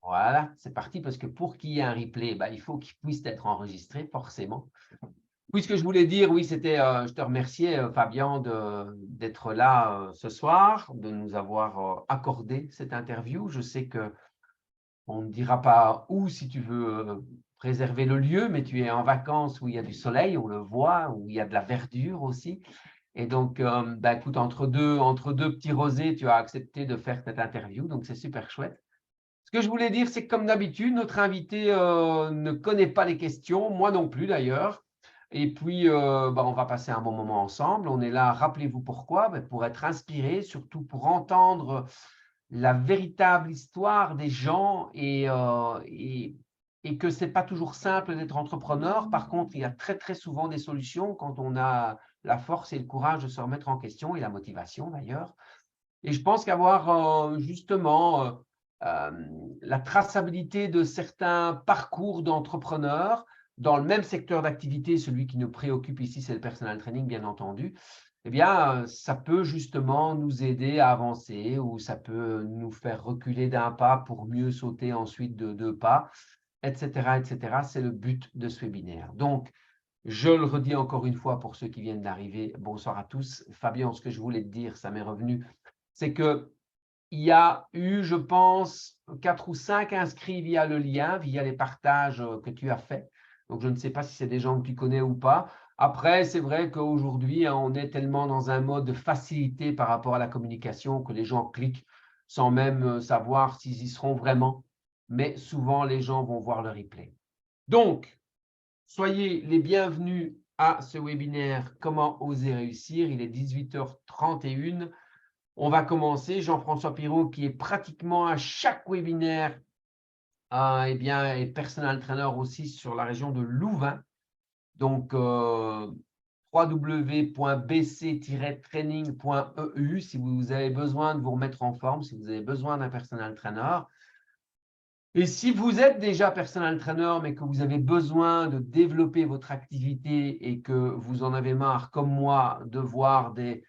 Voilà, c'est parti parce que pour qu'il y ait un replay, il faut qu'il puisse être enregistré forcément. Oui, ce que je voulais dire, oui, c'était, je te remerciais, Fabien, d'être là ce soir, de nous avoir accordé cette interview. Je sais que on ne dira pas où si tu veux préserver le lieu, mais tu es en vacances où il y a du soleil, on le voit, où il y a de la verdure aussi. Et donc, écoute, entre deux petits rosés, tu as accepté de faire cette interview, donc c'est super chouette. Ce que je voulais dire, c'est que comme d'habitude, notre invité ne connaît pas les questions, moi non plus d'ailleurs. Et puis, on va passer un bon moment ensemble. On est là, rappelez-vous pourquoi, pour être inspiré, surtout pour entendre la véritable histoire des gens et que ce n'est pas toujours simple d'être entrepreneur. Par contre, il y a très, très souvent des solutions quand on a la force et le courage de se remettre en question et la motivation d'ailleurs. Et je pense qu'avoir justement la traçabilité de certains parcours d'entrepreneurs dans le même secteur d'activité, celui qui nous préoccupe ici, c'est le personal training, bien entendu, eh bien, ça peut justement nous aider à avancer ou ça peut nous faire reculer d'un pas pour mieux sauter ensuite de deux pas, etc., etc. C'est le but de ce webinaire. Donc, je le redis encore une fois pour ceux qui viennent d'arriver. Bonsoir à tous. Fabien, ce que je voulais te dire, ça m'est revenu, c'est qu'il y a eu, je pense, 4 ou 5 inscrits via le lien, via les partages que tu as faits. Donc, je ne sais pas si c'est des gens que tu connais ou pas. Après, c'est vrai qu'aujourd'hui, on est tellement dans un mode de facilité par rapport à la communication que les gens cliquent sans même savoir s'ils y seront vraiment. Mais souvent, les gens vont voir le replay. Donc, soyez les bienvenus à ce webinaire « Comment oser réussir ». Il est 18h31. On va commencer. Jean-François Pirot, qui est pratiquement à chaque webinaire, est personal trainer aussi sur la région de Louvain. Donc, www.bc-training.eu si vous avez besoin de vous remettre en forme, si vous avez besoin d'un personal trainer. Et si vous êtes déjà personal trainer, mais que vous avez besoin de développer votre activité et que vous en avez marre, comme moi, de voir des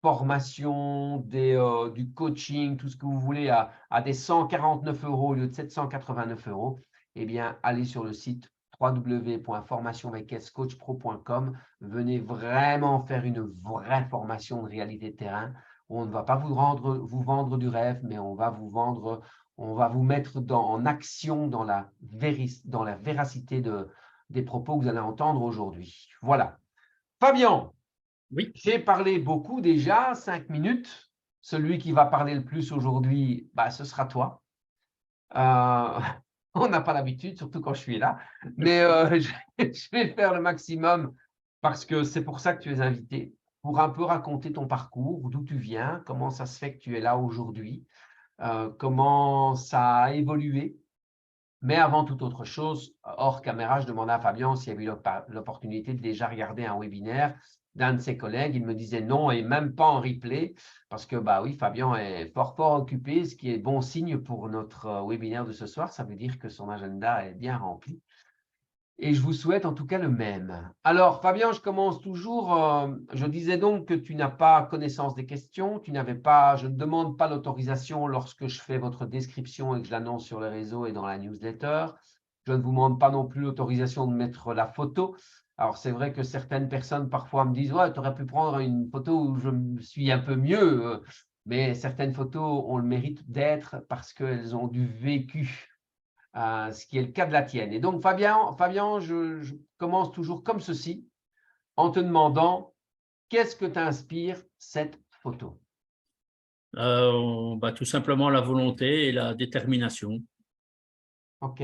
formations, du coaching, tout ce que vous voulez à des 149 € au lieu de 789 €, eh bien, allez sur le site www.formationvecchescoachpro.com. Venez vraiment faire une vraie formation de réalité de terrain. On ne va pas vous vendre du rêve, mais on va vous mettre en action dans la véracité des propos que vous allez entendre aujourd'hui. Voilà. Fabien, Oui. j'ai parlé beaucoup déjà, 5 minutes. Celui qui va parler le plus aujourd'hui, ce sera toi. On n'a pas l'habitude, surtout quand je suis là. Mais je vais faire le maximum parce que c'est pour ça que tu es invité, pour un peu raconter ton parcours, d'où tu viens, comment ça se fait que tu es là aujourd'hui, comment ça a évolué. Mais avant toute autre chose, hors caméra, je demandais à Fabien s'il y avait eu l'opportunité de déjà regarder un webinaire d'un de ses collègues. Il me disait non et même pas en replay parce que, oui, Fabien est fort, fort occupé, ce qui est bon signe pour notre webinaire de ce soir. Ça veut dire que son agenda est bien rempli. Et je vous souhaite en tout cas le même. Alors, Fabien, je commence toujours. Je disais donc que tu n'as pas connaissance des questions. Je ne demande pas l'autorisation lorsque je fais votre description et que je l'annonce sur les réseaux et dans la newsletter. Je ne vous demande pas non plus l'autorisation de mettre la photo. Alors, c'est vrai que certaines personnes parfois me disent « Ouais, tu aurais pu prendre une photo où je me suis un peu mieux. » Mais certaines photos ont le mérite d'être parce qu'elles ont du vécu. Ce qui est le cas de la tienne. Et donc, Fabien, je commence toujours comme ceci, en te demandant, qu'est-ce que t'inspire cette photo? Tout simplement la volonté et la détermination. OK.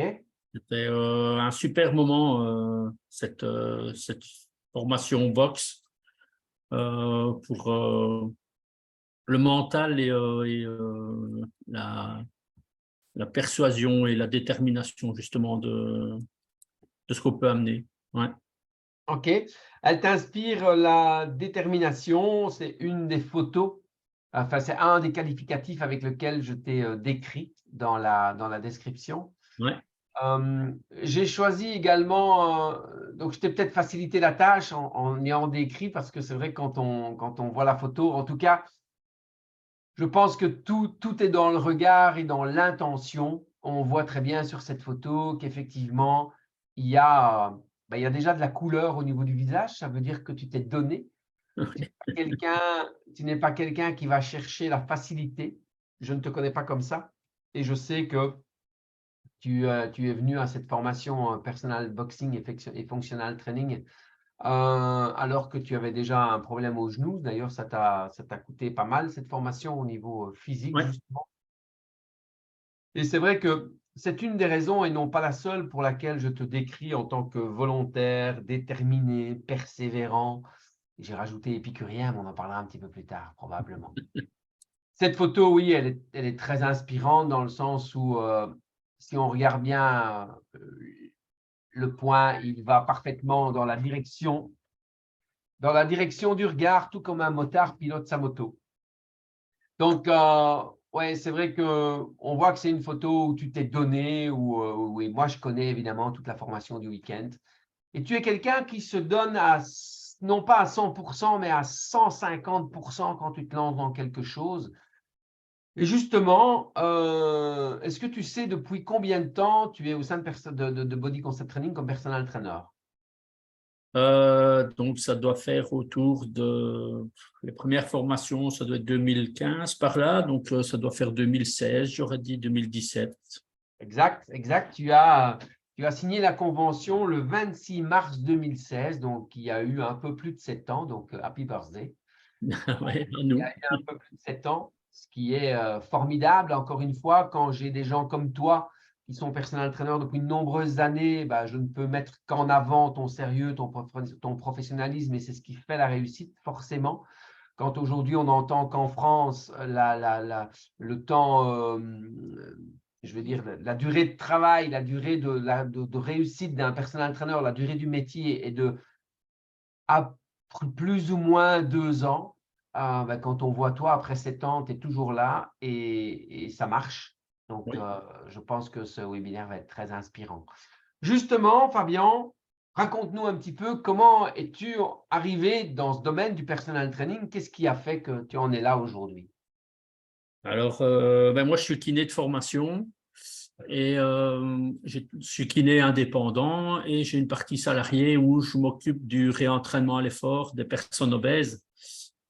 C'était un super moment, cette formation boxe pour le mental et la persuasion et la détermination justement de ce qu'on peut amener. Ouais. OK. Elle t'inspire la détermination. C'est une des photos, enfin, c'est un des qualificatifs avec lequel je t'ai décrit dans la description. Ouais. J'ai choisi également, donc je t'ai peut-être facilité la tâche en ayant décrit, parce que c'est vrai que quand on voit la photo, en tout cas, je pense que tout est dans le regard et dans l'intention. on voit très bien sur cette photo qu'effectivement, il y a déjà de la couleur au niveau du visage. Ça veut dire que tu t'es donné. Tu n'es pas quelqu'un qui va chercher la facilité. Je ne te connais pas comme ça. Et je sais que tu es venu à cette formation personal boxing et functional training alors que tu avais déjà un problème au genou. D'ailleurs, ça t'a coûté pas mal cette formation au niveau physique, Ouais. justement. Et c'est vrai que c'est une des raisons, et non pas la seule, pour laquelle je te décris en tant que volontaire, déterminé, persévérant. J'ai rajouté épicurien, mais on en parlera un petit peu plus tard, probablement. Cette photo, oui, elle est très inspirante dans le sens où, si on regarde bien le point, il va parfaitement dans la direction du regard, tout comme un motard pilote sa moto. Donc, ouais, c'est vrai qu'on voit que c'est une photo où tu t'es donné, et moi, je connais évidemment toute la formation du week-end. Et tu es quelqu'un qui se donne non pas à 100%, mais à 150% quand tu te lances dans quelque chose. Et justement, est-ce que tu sais depuis combien de temps tu es au sein de Body Concept Training comme personal trainer? Donc, ça doit faire autour de… Les premières formations, ça doit être 2015 par là. Donc, ça doit faire 2016, j'aurais dit 2017. Exact, exact. Tu as signé la convention le 26 mars 2016, donc il y a eu un peu plus de 7 ans, donc happy birthday. Ouais, à Il y nous. a eu un peu plus de 7 ans, ce qui est formidable. Encore une fois, quand j'ai des gens comme toi qui sont personnel trainer depuis de nombreuses années, bah, je ne peux mettre qu'en avant ton sérieux, ton professionnalisme, et c'est ce qui fait la réussite, forcément. Quand aujourd'hui on entend qu'en France, le temps, je veux dire, la durée de travail, la durée de réussite d'un personnel trainer, la durée du métier est de à plus ou moins 2 ans. Ben, quand on voit toi, après 7 ans, tu es toujours là et ça marche. Donc, Oui. je pense que ce webinaire va être très inspirant. Justement, Fabien, raconte-nous un petit peu comment es-tu arrivé dans ce domaine du personal training? Qu'est-ce qui a fait que tu en es là aujourd'hui? Alors, ben moi, je suis kiné de formation et je suis kiné indépendant et j'ai une partie salariée où je m'occupe du réentraînement à l'effort des personnes obèses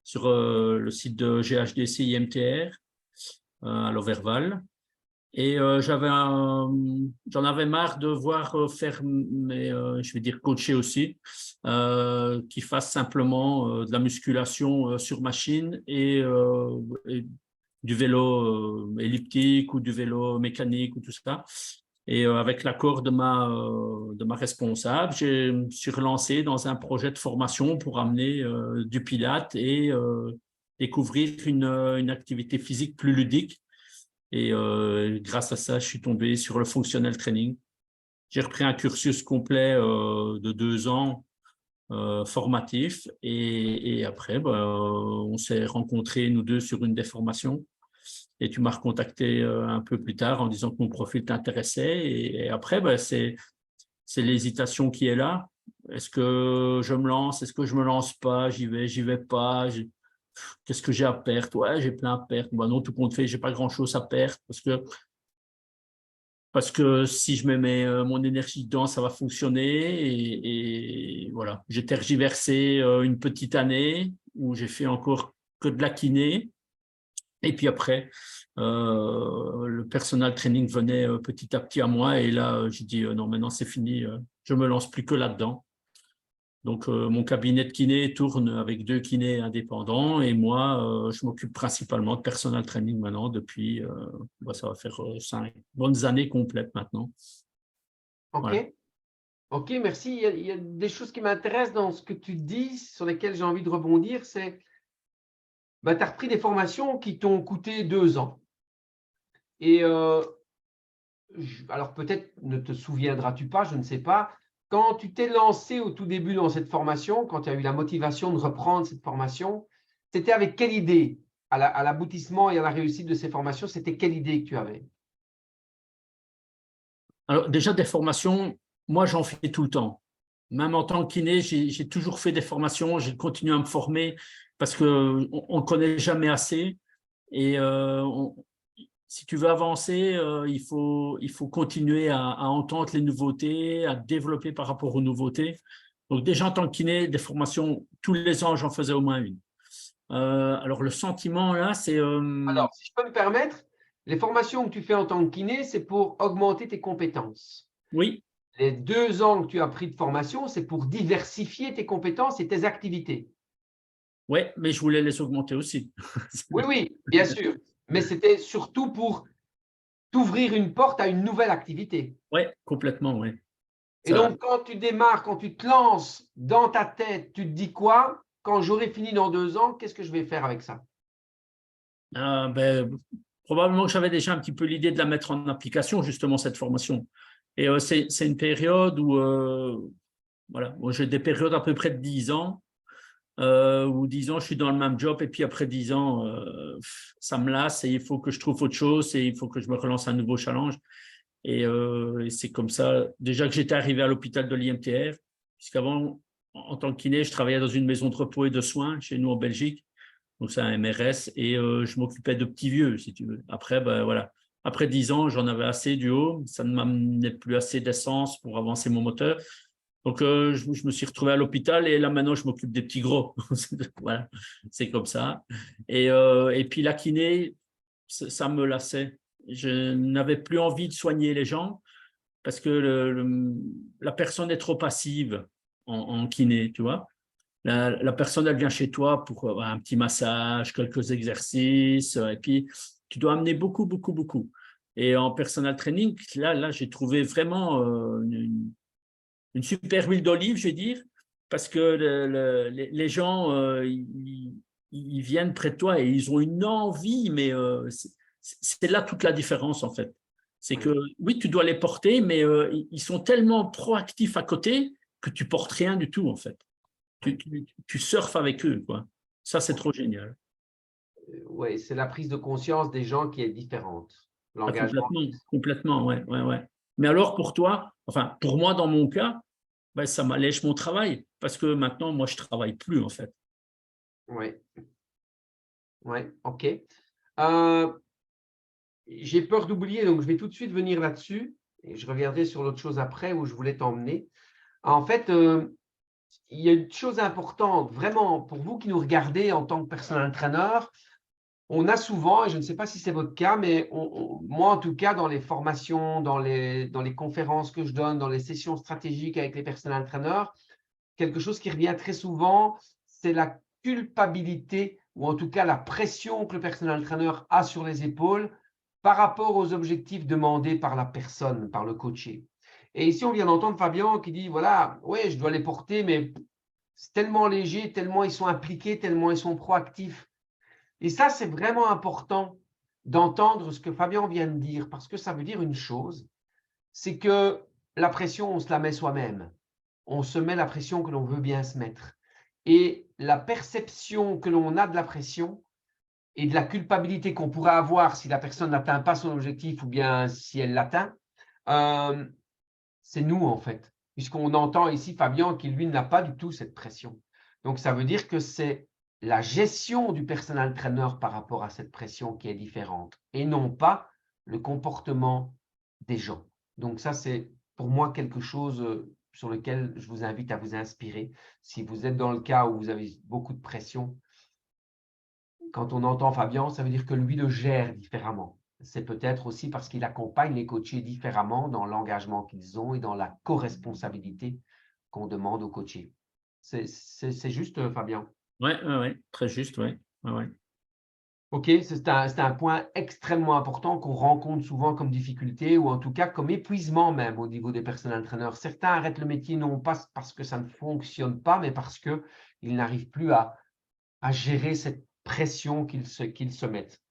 sur le site de GHDC IMTR à Lauverval. Et j'en avais marre de voir faire je vais dire coacher aussi, qui fassent simplement de la musculation sur machine et du vélo elliptique ou du vélo mécanique ou tout ça. Et avec l'accord de ma responsable, je me suis relancé dans un projet de formation pour amener du pilates et découvrir une activité physique plus ludique. Et grâce à ça, je suis tombé sur le functional training. J'ai repris un cursus complet de 2 ans formatif. Et après, on s'est rencontrés, nous deux, sur une des formations. Et tu m'as recontacté un peu plus tard en disant que mon profil t'intéressait. Et après, c'est l'hésitation qui est là. Est-ce que je me lance? Est-ce que je me lance pas? J'y vais pas. Qu'est-ce que j'ai à perdre? Ouais, j'ai plein à perdre. Bah non, tout compte fait, j'ai pas grand-chose à perdre parce que si je mets mon énergie dedans, ça va fonctionner. Et voilà, j'ai tergiversé une petite année où j'ai fait encore que de la kiné. Et puis après, le personal training venait petit à petit à moi. Et là, j'ai dit non, maintenant c'est fini. Je me lance plus que là-dedans. Donc, mon cabinet de kiné tourne avec 2 kinés indépendants et moi, je m'occupe principalement de personal training maintenant depuis, ça va faire 5 bonnes années complètes maintenant. OK. Voilà. OK, merci. Il y a des choses qui m'intéressent dans ce que tu dis, sur lesquelles j'ai envie de rebondir. C'est, tu as repris des formations qui t'ont coûté 2 ans. Et alors peut-être ne te souviendras-tu pas, je ne sais pas, quand tu t'es lancé au tout début dans cette formation, quand tu as eu la motivation de reprendre cette formation, c'était avec quelle idée à l'aboutissement et à la réussite de ces formations, c'était quelle idée que tu avais? Alors, déjà, des formations, moi, j'en fais tout le temps. Même en tant que kiné, j'ai toujours fait des formations, j'ai continué à me former parce qu'on ne connaît jamais assez. Et si tu veux avancer, il faut continuer à entendre les nouveautés, à développer par rapport aux nouveautés. Donc déjà en tant que kiné, des formations, tous les ans, j'en faisais au moins une. Alors le sentiment là, c'est… Alors, si je peux me permettre, les formations que tu fais en tant que kiné, c'est pour augmenter tes compétences. Oui, Les 2 ans que tu as pris de formation, c'est pour diversifier tes compétences et tes activités. ouais, mais je voulais les augmenter aussi. Oui, oui, bien sûr. Mais c'était surtout pour t'ouvrir une porte à une nouvelle activité. Oui, complètement, oui. Et donc, quand tu démarres, quand tu te lances dans ta tête, tu te dis quoi? Quand j'aurai fini dans 2 ans, qu'est-ce que je vais faire avec ça? Probablement que j'avais déjà un petit peu l'idée de la mettre en application, justement, cette formation. Et c'est une période où, voilà, moi, j'ai des périodes à peu près de 10 ans, où 10 ans, je suis dans le même job, et puis après 10 ans, ça me lasse et il faut que je trouve autre chose et il faut que je me relance un nouveau challenge. Et c'est comme ça, déjà que j'étais arrivé à l'hôpital de l'IMTR, puisqu'avant, en tant que kiné, je travaillais dans une maison de repos et de soins chez nous en Belgique. Donc, c'est un MRS, et je m'occupais de petits vieux, si tu veux. Après, voilà. Après 10 ans, j'en avais assez du haut. Ça ne m'amenait plus assez d'essence pour avancer mon moteur. Donc, je me suis retrouvé à l'hôpital et là, maintenant, je m'occupe des petits gros. Voilà, c'est comme ça. Et puis, la kiné, ça me lassait. Je n'avais plus envie de soigner les gens parce que la personne est trop passive en kiné, tu vois. La personne, elle vient chez toi pour un petit massage, quelques exercices, et puis tu dois amener beaucoup, beaucoup, beaucoup. Et en personal training, là j'ai trouvé vraiment une super huile d'olive, je vais dire, parce que les gens, ils viennent près de toi et ils ont une envie, mais c'est là toute la différence, en fait. C'est que, oui, tu dois les porter, mais ils sont tellement proactifs à côté que tu portes rien du tout, en fait. Tu surfes avec eux, quoi. Ça, c'est trop génial. Oui, c'est la prise de conscience des gens qui est différente. Ah, L'engagement. complètement, complètement, ouais, ouais, ouais. Mais alors, pour toi, enfin, pour moi, dans mon cas, ben, ça m'allège mon travail parce que maintenant, moi, je travaille plus, en fait. Oui, oui, OK. J'ai peur d'oublier, donc je vais tout de suite venir là-dessus et je reviendrai sur l'autre chose après où je voulais t'emmener. En fait, il y a une chose importante, vraiment, pour vous qui nous regardez en tant que personal trainer, on a souvent, et je ne sais pas si c'est votre cas, mais moi en tout cas, dans les formations, dans les conférences que je donne, dans les sessions stratégiques avec les personal trainers, quelque chose qui revient très souvent, c'est la culpabilité ou en tout cas la pression que le personal trainer a sur les épaules par rapport aux objectifs demandés par la personne, par le coaché. Et ici, on vient d'entendre Fabien qui dit, voilà, ouais, je dois les porter, mais c'est tellement léger, tellement ils sont impliqués, tellement ils sont proactifs. Et ça, c'est vraiment important d'entendre ce que Fabien vient de dire, parce que ça veut dire une chose, c'est que la pression, on se la met soi-même. On se met la pression que l'on veut bien se mettre. Et la perception que l'on a de la pression et de la culpabilité qu'on pourrait avoir si la personne n'atteint pas son objectif ou bien si elle l'atteint, c'est nous en fait. Puisqu'on entend ici Fabien qui lui n'a pas du tout cette pression. Donc ça veut dire que c'est la gestion du personal trainer par rapport à cette pression qui est différente et non pas le comportement des gens. Donc ça, c'est pour moi quelque chose sur lequel je vous invite à vous inspirer. Si vous êtes dans le cas où vous avez beaucoup de pression, quand on entend Fabien, ça veut dire que lui le gère différemment. C'est peut-être aussi parce qu'il accompagne les coachés différemment dans l'engagement qu'ils ont et dans la co-responsabilité qu'on demande aux coachés. C'est juste, Fabien. Oui, ouais, ouais, très juste, oui. Ouais, ouais. OK, c'est un point extrêmement important qu'on rencontre souvent comme difficulté ou en tout cas comme épuisement même au niveau des personal trainers. Certains arrêtent le métier non pas parce que ça ne fonctionne pas, mais parce qu'ils n'arrivent plus à gérer cette pression qu'ils se mettent.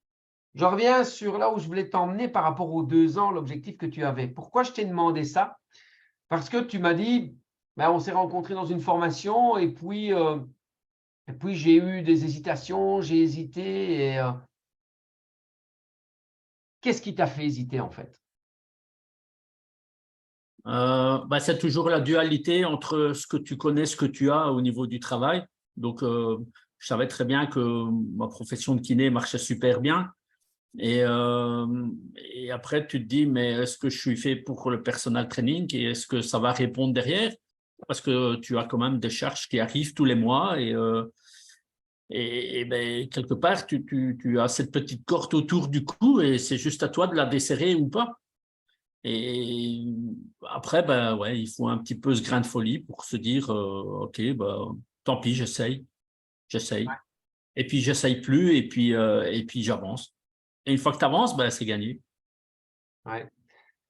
Je reviens sur là où je voulais t'emmener par rapport aux 2 ans, l'objectif que tu avais. Pourquoi je t'ai demandé ça? Parce que tu m'as dit, ben, on s'est rencontrés dans une formation et puis j'ai eu des hésitations, j'ai hésité. Et qu'est-ce qui t'a fait hésiter en fait? C'est toujours la dualité entre ce que tu connais, ce que tu as au niveau du travail. Donc, je savais très bien que ma profession de kiné marchait super bien. Et après, tu te dis, mais est-ce que je suis fait pour le personal training et est-ce que ça va répondre derrière? Parce que tu as quand même des charges qui arrivent tous les mois et ben, quelque part, tu as cette petite corde autour du cou et c'est juste à toi de la desserrer ou pas. Et après, ben, ouais, il faut un petit peu ce grain de folie pour se dire, OK, ben, tant pis, j'essaye. Et puis, j'essaye plus et puis j'avance. Et une fois que tu avances, ben, c'est gagné. Ouais.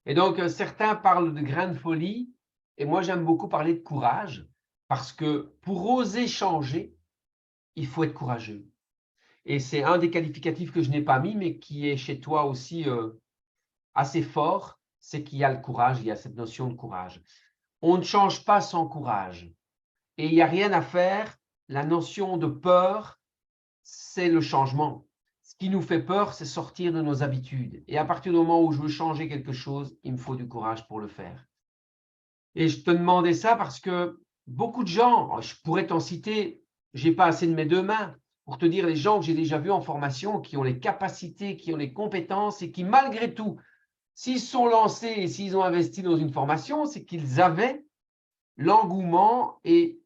Et donc, certains parlent de grain de folie, et moi, j'aime beaucoup parler de courage, parce que pour oser changer, il faut être courageux. Et c'est un des qualificatifs que je n'ai pas mis, mais qui est chez toi aussi assez fort, c'est qu'il y a le courage, il y a cette notion de courage. On ne change pas sans courage. Et il n'y a rien à faire. La notion de peur, c'est le changement. Ce qui nous fait peur, c'est sortir de nos habitudes. Et à partir du moment où je veux changer quelque chose, il me faut du courage pour le faire. Et je te demandais ça parce que beaucoup de gens, je pourrais t'en citer, j'ai pas assez de mes deux mains pour te dire les gens que j'ai déjà vus en formation, qui ont les capacités, qui ont les compétences et qui, malgré tout, s'ils se sont lancés et s'ils ont investi dans une formation, c'est qu'ils avaient l'engouement et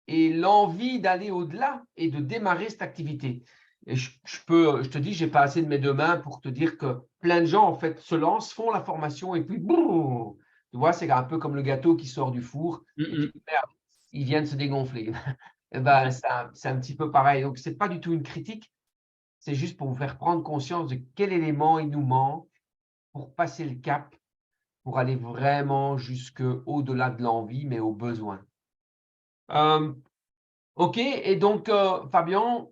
l'envie d'aller au-delà et de démarrer cette activité. Et je te dis, j'ai pas assez de mes deux mains pour te dire que plein de gens, en fait, se lancent, font la formation et puis, boum, tu vois, c'est un peu comme le gâteau qui sort du four et tu Mm, dis, merde, il vient de se dégonfler. Et ben, c'est un petit peu pareil. Donc, c'est pas du tout une critique, c'est juste pour vous faire prendre conscience de quel élément il nous manque pour passer le cap, pour aller vraiment jusque au-delà de l'envie, mais au besoin. Euh, OK, et donc, Fabien,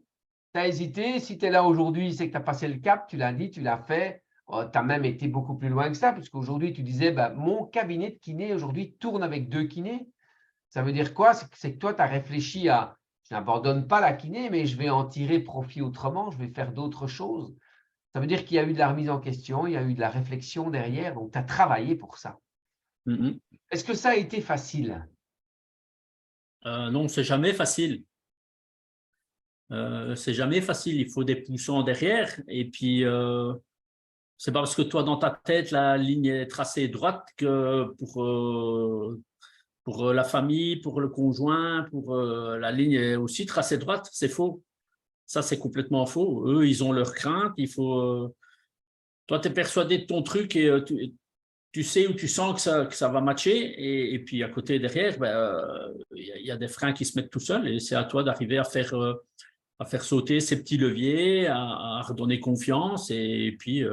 tu as hésité. Si tu es là aujourd'hui, c'est que tu as passé le cap, tu l'as dit, tu l'as fait. Tu as même été beaucoup plus loin que ça, puisqu'aujourd'hui, tu disais, bah, mon cabinet de kiné aujourd'hui tourne avec 2 kinés. Ça veut dire quoi? C'est que toi, tu as réfléchi à, je n'abandonne pas la kiné, mais je vais en tirer profit autrement, je vais faire d'autres choses. Ça veut dire qu'il y a eu de la remise en question, il y a eu de la réflexion derrière, donc tu as travaillé pour ça. mm, mm. Est-ce que ça a été facile? Non, c'est jamais facile. C'est jamais facile. Il faut des poussants derrière. Et puis, c'est pas parce que toi, dans ta tête, la ligne est tracée droite que pour la famille, pour le conjoint, pour la ligne est aussi tracée droite. C'est faux. Ça, c'est complètement faux. Eux, ils ont leurs craintes. Il faut. Toi, tu es persuadé de ton truc et tu sais où tu sens que ça va matcher. Et puis, à côté, derrière, ben, y a des freins qui se mettent tout seuls. Et c'est à toi d'arriver à faire sauter ces petits leviers, à redonner confiance et puis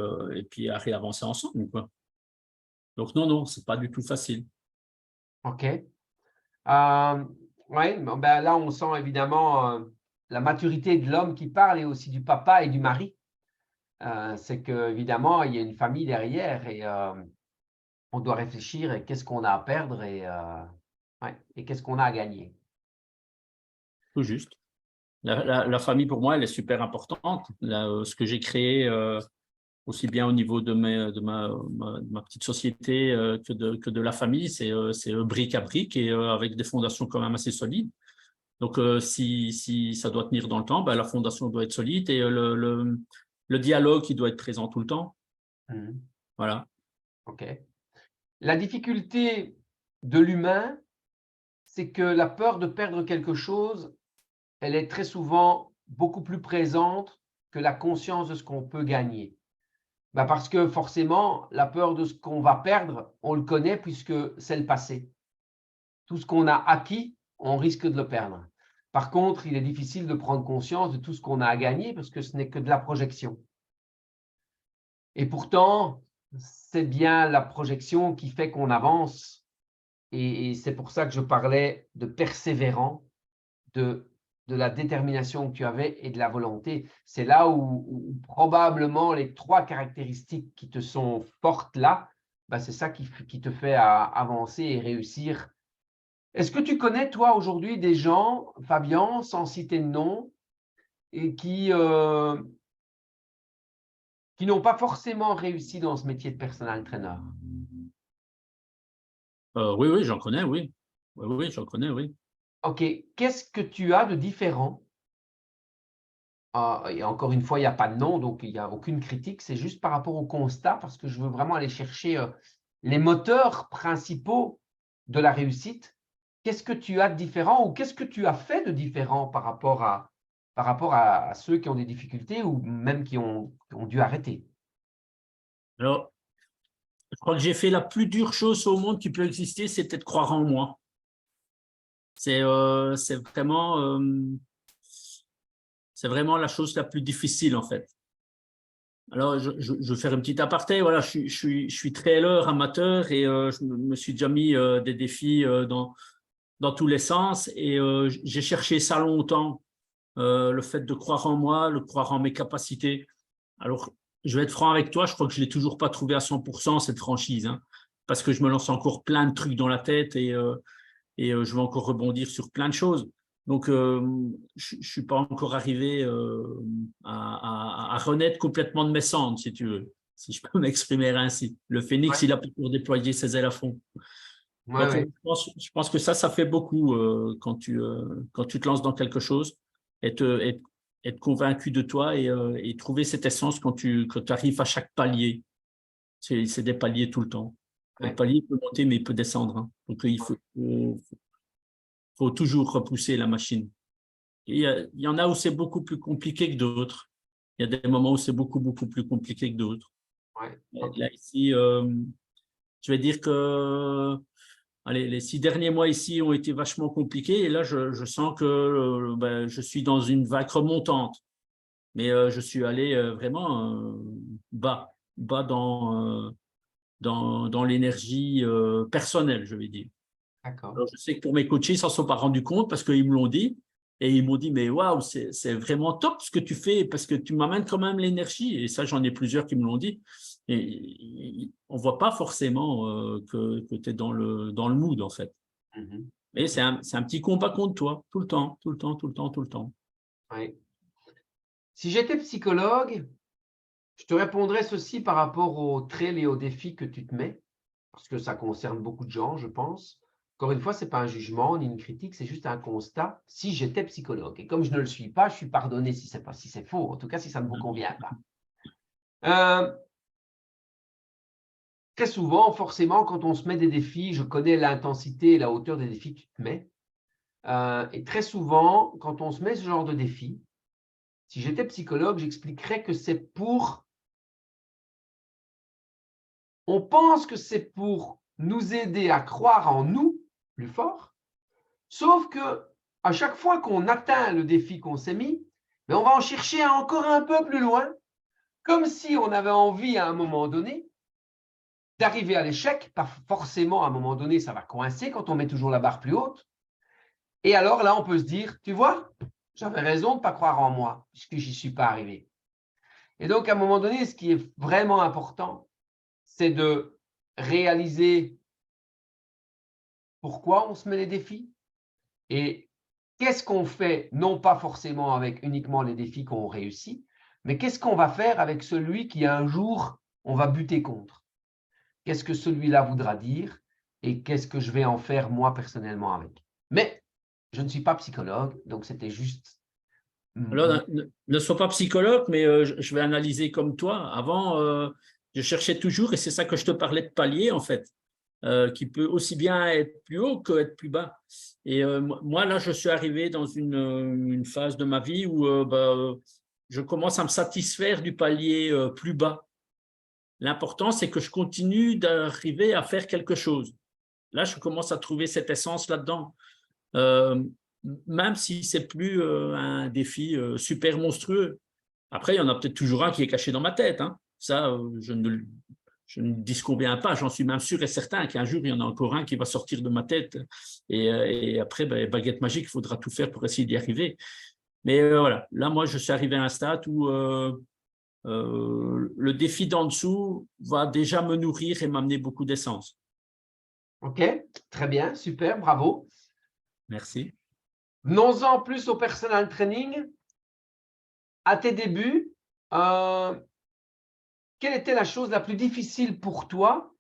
à réavancer ensemble, quoi. Donc, non, non, c'est pas du tout facile. OK. Ouais, bon, ben là, on sent évidemment la maturité de l'homme qui parle et aussi du papa et du mari. C'est qu'évidemment, il y a une famille derrière et on doit réfléchir et qu'est-ce qu'on a à perdre ouais, et qu'est-ce qu'on a à gagner. Tout juste. La famille, pour moi, elle est super importante. Ce que j'ai créé, aussi bien au niveau de ma petite société que de la famille, c'est brique à brique et avec des fondations quand même assez solides. Donc, si ça doit tenir dans le temps, ben, la fondation doit être solide et le dialogue, il doit être présent tout le temps. Mhm. Voilà. OK. La difficulté de l'humain, c'est que la peur de perdre quelque chose, elle est très souvent beaucoup plus présente que la conscience de ce qu'on peut gagner. Bah parce que forcément, la peur de ce qu'on va perdre, on le connaît puisque c'est le passé. Tout ce qu'on a acquis, on risque de le perdre. Par contre, il est difficile de prendre conscience de tout ce qu'on a à gagner parce que ce n'est que de la projection. Et pourtant, c'est bien la projection qui fait qu'on avance. Et c'est pour ça que je parlais de persévérant, de, de la détermination que tu avais et de la volonté. C'est là où probablement les 3 caractéristiques qui te sont fortes là, bah c'est ça qui te fait avancer et réussir. Est-ce que tu connais, toi, aujourd'hui, des gens, Fabien, sans citer de nom, et qui n'ont pas forcément réussi dans ce métier de personal trainer? Oui, oui, j'en connais, oui. Oui, oui, j'en connais, oui. OK. Qu'est-ce que tu as de différent Et encore une fois, il n'y a pas de nom, donc il n'y a aucune critique. C'est juste par rapport au constat, parce que je veux vraiment aller chercher les moteurs principaux de la réussite. Qu'est-ce que tu as de différent ou qu'est-ce que tu as fait de différent par rapport à ceux qui ont des difficultés ou même qui ont dû arrêter? Alors, je crois que j'ai fait la plus dure chose au monde qui peut exister, c'était de croire en moi. C'est vraiment la chose la plus difficile, en fait. Alors, je vais faire une petite aparté. Voilà, je suis trailer amateur et je me suis déjà mis des défis dans tous les sens. Et j'ai cherché ça longtemps, le fait de croire en moi, de croire en mes capacités. Alors, je vais être franc avec toi, je crois que je ne l'ai toujours pas trouvé à 100%, cette franchise, hein, parce que je me lance encore plein de trucs dans la tête et je vais encore rebondir sur plein de choses. Donc, je ne suis pas encore arrivé à renaître complètement de mes cendres, si tu veux, si je peux m'exprimer ainsi. Le phénix, Ouais, il a pas pour déployer ses ailes à fond. ouais, Donc, ouais. je pense que ça fait beaucoup quand tu te lances dans quelque chose, être convaincu de toi et trouver cette essence quand tu arrives à chaque palier. C'est des paliers tout le temps. Le Ouais. palier peut monter, mais il peut descendre, hein. Donc, il faut toujours repousser la machine. Et il y en a où c'est beaucoup plus compliqué que d'autres. Il y a des moments où c'est beaucoup, beaucoup plus compliqué que d'autres. Ouais, ok. Là, ici, je vais dire que allez, les 6 derniers mois ici ont été vachement compliqués. Et là, je sens que je suis dans une vague remontante. Mais je suis allé vraiment bas dans l'énergie personnelle, je vais dire. D'accord. Alors, je sais que pour mes coachés, ils ne s'en sont pas rendus compte parce qu'ils me l'ont dit. Et ils m'ont dit, mais waouh, c'est vraiment top ce que tu fais parce que tu m'amènes quand même l'énergie. Et ça, j'en ai plusieurs qui me l'ont dit. Et on ne voit pas forcément que tu es dans le mood, en fait. Mhm. Mais c'est un petit combat contre toi, tout le temps, tout le temps, tout le temps, tout le temps. Ouais. Si j'étais psychologue, je te répondrais ceci par rapport aux trails et aux défis que tu te mets, parce que ça concerne beaucoup de gens, je pense. Encore une fois, ce n'est pas un jugement ni une critique, c'est juste un constat. Si j'étais psychologue, et comme je ne le suis pas, je suis pardonné si c'est faux, en tout cas si ça ne vous convient pas. Très souvent, forcément, quand on se met des défis, je connais l'intensité et la hauteur des défis que tu te mets. Et très souvent, quand on se met ce genre de défi, si j'étais psychologue, j'expliquerais que on pense que c'est pour nous aider à croire en nous plus fort, sauf que à chaque fois qu'on atteint le défi qu'on s'est mis, on va en chercher encore un peu plus loin, comme si on avait envie à un moment donné d'arriver à l'échec. Pas forcément à un moment donné, ça va coincer quand on met toujours la barre plus haute. Et alors là, on peut se dire, tu vois, j'avais raison de ne pas croire en moi, puisque j'y suis pas arrivé. Et donc, à un moment donné, ce qui est vraiment important, c'est de réaliser pourquoi on se met les défis et qu'est-ce qu'on fait, non pas forcément avec uniquement les défis qu'on réussit, mais qu'est-ce qu'on va faire avec celui qui un jour, on va buter contre. Qu'est-ce que celui-là voudra dire et qu'est-ce que je vais en faire moi personnellement avec. Mais je ne suis pas psychologue, donc c'était juste… Alors, ne sois pas psychologue, mais je vais analyser comme toi. Avant, je cherchais toujours, et c'est ça que je te parlais de palier, en fait, qui peut aussi bien être plus haut qu'être plus bas. Et moi, là, je suis arrivé dans une phase de ma vie où je commence à me satisfaire du palier plus bas. L'important, c'est que je continue d'arriver à faire quelque chose. Là, je commence à trouver cette essence là-dedans. Euh, Même si c'est plus un défi super monstrueux. Après, il y en a peut-être toujours un qui est caché dans ma tête, hein. Ça, je ne disconviens pas. J'en suis même sûr et certain qu'un jour, il y en a encore un qui va sortir de ma tête. Et après, baguette magique, il faudra tout faire pour essayer d'y arriver. Mais voilà, là, moi, je suis arrivé à un stade où le défi d'en dessous va déjà me nourrir et m'amener beaucoup d'essence. OK, très bien, super, bravo. Merci. Venons-en plus au personal training. À tes débuts, quelle était la chose la plus difficile pour toi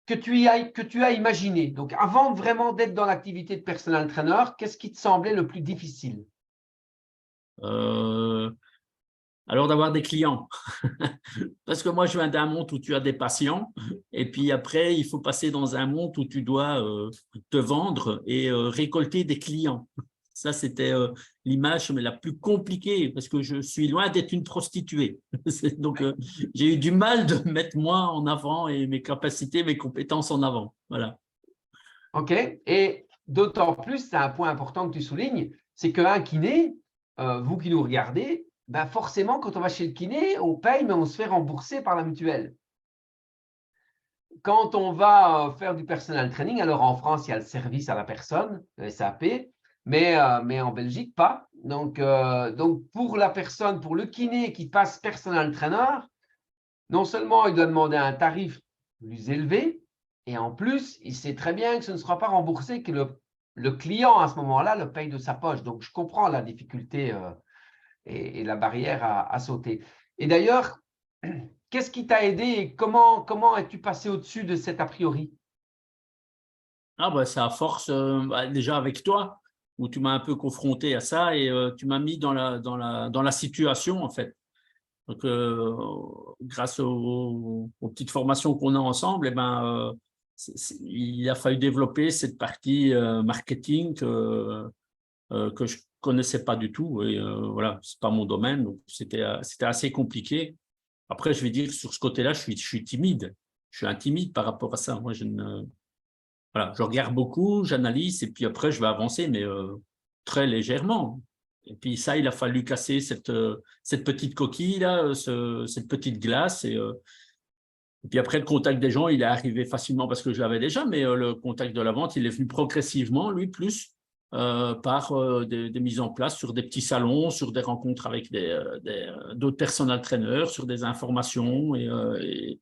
que tu as imaginé. Donc, avant vraiment d'être dans l'activité de personal trainer, qu'est-ce qui te semblait le plus difficile? Alors d'avoir des clients. Parce que moi, je viens d'un monde où tu as des patients et puis après, il faut passer dans un monde où tu dois te vendre et récolter des clients. Ça, c'était l'image mais la plus compliquée parce que je suis loin d'être une prostituée. Donc, j'ai eu du mal de mettre moi en avant et mes capacités, mes compétences en avant. Voilà. OK. Et d'autant plus, c'est un point important que tu soulignes, c'est qu'un kiné, vous qui nous regardez, ben forcément, quand on va chez le kiné, on paye, mais on se fait rembourser par la mutuelle. Quand on va faire du personal training, alors en France, il y a le service à la personne, le SAP, mais en Belgique, pas. Donc, pour la personne, pour le kiné qui passe personal trainer, non seulement il doit demander un tarif plus élevé, et en plus, il sait très bien que ce ne sera pas remboursé, que le client, à ce moment-là, le paye de sa poche. Donc, je comprends la difficulté et la barrière à sauter. Et d'ailleurs, qu'est-ce qui t'a aidé et comment es-tu passé au-dessus de cet a priori? Ah bah, c'est à force, déjà avec toi, où tu m'as un peu confronté à ça et tu m'as mis dans la situation, en fait. Donc, grâce aux petites formations qu'on a ensemble, eh ben, il a fallu développer cette partie marketing que je connaissais pas du tout. Et voilà, c'est pas mon domaine, donc c'était assez compliqué. Après, je vais dire, sur ce côté-là, je suis timide. Je suis intimide par rapport à ça. Moi, voilà, je regarde beaucoup, j'analyse et puis après, je vais avancer, mais très légèrement. Et puis ça, il a fallu casser cette petite coquille-là, cette petite glace. Et puis après, le contact des gens, il est arrivé facilement parce que je l'avais déjà, mais le contact de la vente, il est venu progressivement, lui, plus par des mises en place sur des petits salons, sur des rencontres avec d'autres personal trainers, sur des informations et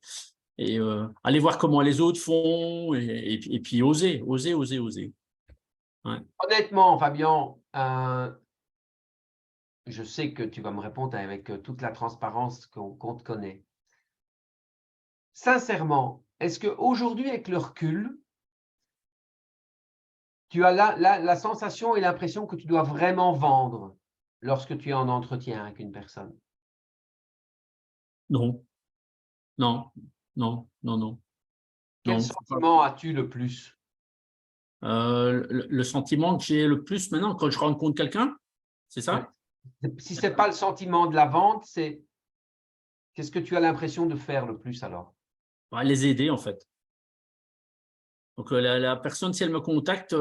aller voir comment les autres font et puis oser. Ouais. Honnêtement, Fabien, je sais que tu vas me répondre avec toute la transparence qu'on te connaît. Sincèrement, est-ce qu'aujourd'hui, avec le recul, tu as la sensation et l'impression que tu dois vraiment vendre lorsque tu es en entretien avec une personne? Non, non, non, non, non, Quel non. sentiment as-tu le plus? Le sentiment que j'ai le plus maintenant quand je rencontre quelqu'un, c'est Oui. ça? Si ce n'est pas le sentiment de la vente, c'est qu'est-ce que tu as l'impression de faire le plus alors? Ouais, les aider en fait. Donc la personne, si elle me contacte,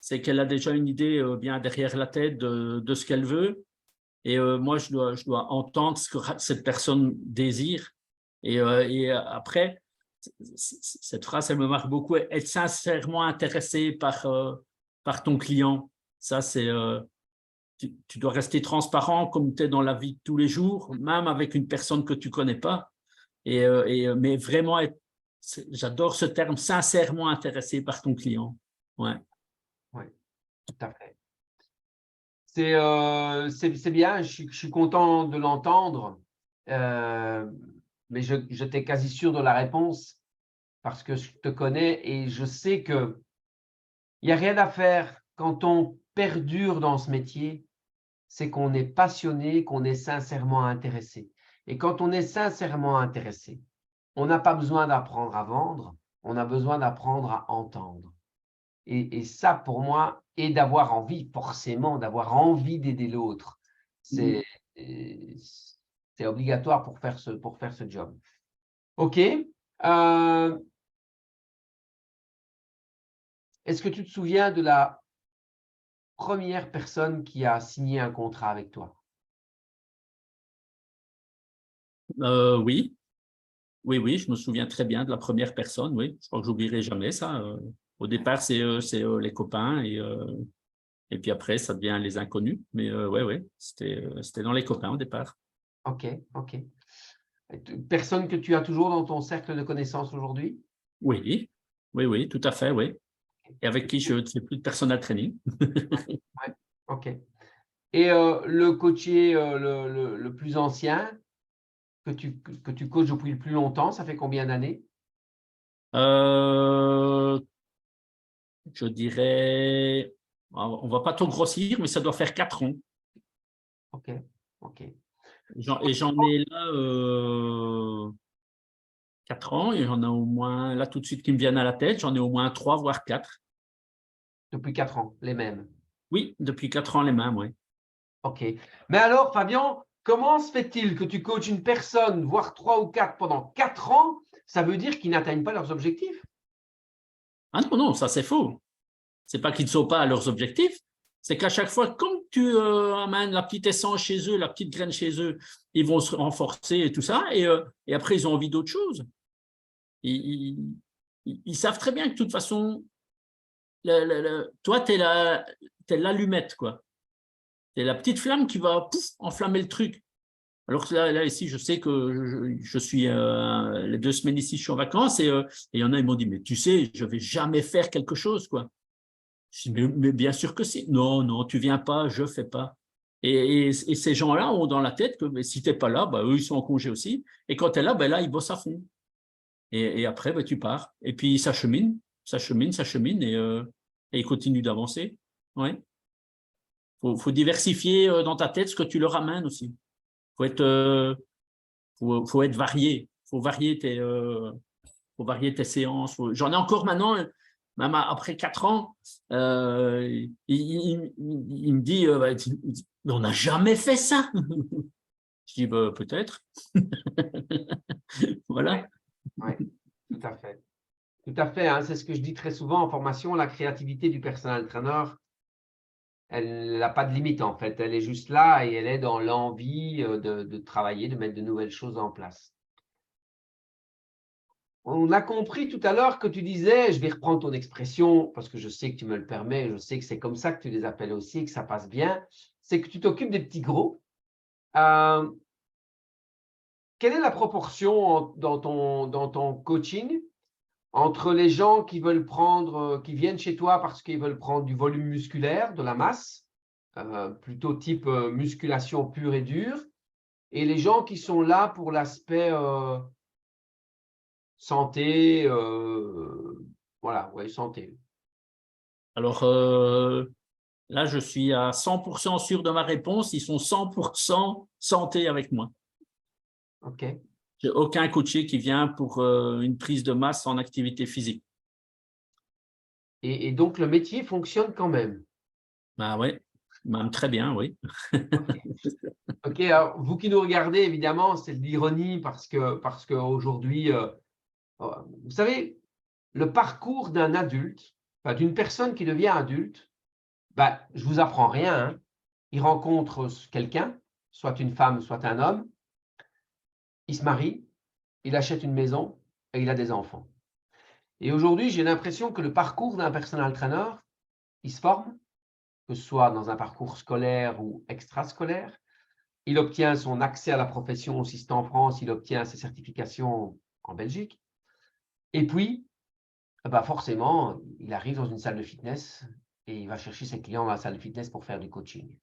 c'est qu'elle a déjà une idée bien derrière la tête de ce qu'elle veut. Et moi, je dois entendre ce que cette personne désire. Et après, cette phrase, elle me marque beaucoup, être sincèrement intéressé par ton client. Ça, c'est tu dois rester transparent comme tu es dans la vie de tous les jours, même avec une personne que tu ne connais pas. Mais vraiment, j'adore ce terme, sincèrement intéressé par ton client. Ouais. Oui, tout à fait. C'est bien, je suis content de l'entendre, mais j'étais quasi sûr de la réponse parce que je te connais et je sais qu'il n'y a rien à faire quand on perdure dans ce métier, c'est qu'on est passionné, qu'on est sincèrement intéressé. Et quand on est sincèrement intéressé, on n'a pas besoin d'apprendre à vendre, on a besoin d'apprendre à entendre. Et ça, pour moi, et d'avoir envie, forcément, d'avoir envie d'aider l'autre, c'est obligatoire pour faire ce job. OK. Est-ce que tu te souviens de la première personne qui a signé un contrat avec toi? Oui, oui, je me souviens très bien de la première personne, oui. Je crois que j'oublierai jamais ça. Au départ, c'est les copains et puis après, ça devient les inconnus. Mais ouais, c'était dans les copains au départ. OK, OK. Personne que tu as toujours dans ton cercle de connaissances aujourd'hui? Oui, tout à fait, oui. Et avec qui je ne fais plus de personal training. Ouais, OK. Et le coachier, le plus ancien que tu coaches depuis le plus longtemps, ça fait combien d'années? Je dirais, on ne va pas trop grossir, mais ça doit faire 4 ans. OK, OK. Et j'en ai là 4 ans, et j'en ai au moins, là tout de suite qui me viennent à la tête, j'en ai au moins 3, voire 4. Depuis 4 ans, les mêmes. Oui, depuis 4 ans les mêmes, oui. OK. Mais alors, Fabien, comment se fait-il que tu coaches une personne, voire 3 ou 4 pendant 4 ans? Ça veut dire qu'ils n'atteignent pas leurs objectifs? Ah non, non, ça c'est faux. C'est pas qu'ils ne sont pas à leurs objectifs, c'est qu'à chaque fois, comme tu amènes la petite essence chez eux, la petite graine chez eux, ils vont se renforcer et tout ça, et après ils ont envie d'autre chose. Ils savent très bien que de toute façon, toi, tu es l'allumette, quoi. Tu es la petite flamme qui va enflammer le truc. Alors que là, ici, je sais que je suis les 2 semaines ici, je suis en vacances, et il y en a, ils m'ont dit, mais tu sais, je ne vais jamais faire quelque chose, quoi. Je dis, mais bien sûr que si. Non, non, tu ne viens pas, je ne fais pas. Et ces gens-là ont dans la tête que si tu n'es pas là, bah, eux, ils sont en congé aussi. Et quand tu es là, ben là, ils bossent à fond. Et après, ben, tu pars. Et puis, ça chemine, ça chemine, ça chemine, et ils continuent d'avancer. Ouais. Faut diversifier dans ta tête ce que tu leur amènes aussi. Faut être varié. Faut varier tes séances. J'en ai encore maintenant, même après 4 ans, il me dit, mais on n'a jamais fait ça. Je dis, bah, peut-être. Voilà. Oui, tout à fait. Tout à fait, hein, c'est ce que je dis très souvent en formation, la créativité du personal trainer, elle n'a pas de limite en fait. Elle est juste là et elle est dans l'envie de travailler, de mettre de nouvelles choses en place. On a compris tout à l'heure que tu disais, je vais reprendre ton expression parce que je sais que tu me le permets, je sais que c'est comme ça que tu les appelles aussi et que ça passe bien, c'est que tu t'occupes des petits gros. Quelle est la proportion dans ton coaching entre les gens qui veulent prendre, qui viennent chez toi parce qu'ils veulent prendre du volume musculaire, de la masse, plutôt type musculation pure et dure, et les gens qui sont là pour l'aspect santé, voilà, ouais, santé. Alors, là, je suis à 100% sûr de ma réponse. Ils sont 100% santé avec moi. OK. J'ai aucun coaché qui vient pour une prise de masse en activité physique. Et donc, le métier fonctionne quand même. Ah ouais, même très bien, oui. OK, alors vous qui nous regardez, évidemment, c'est de l'ironie parce qu'aujourd'hui, vous savez, le parcours d'un adulte, enfin, d'une personne qui devient adulte, bah, je vous apprends rien, hein. Il rencontre quelqu'un, soit une femme, soit un homme, il se marie, il achète une maison et il a des enfants. Et aujourd'hui, j'ai l'impression que le parcours d'un personal trainer, il se forme, que ce soit dans un parcours scolaire ou extrascolaire. Il obtient son accès à la profession si c'est en France, il obtient ses certifications en Belgique. Et puis, bah forcément, il arrive dans une salle de fitness et il va chercher ses clients dans la salle de fitness pour faire du coaching.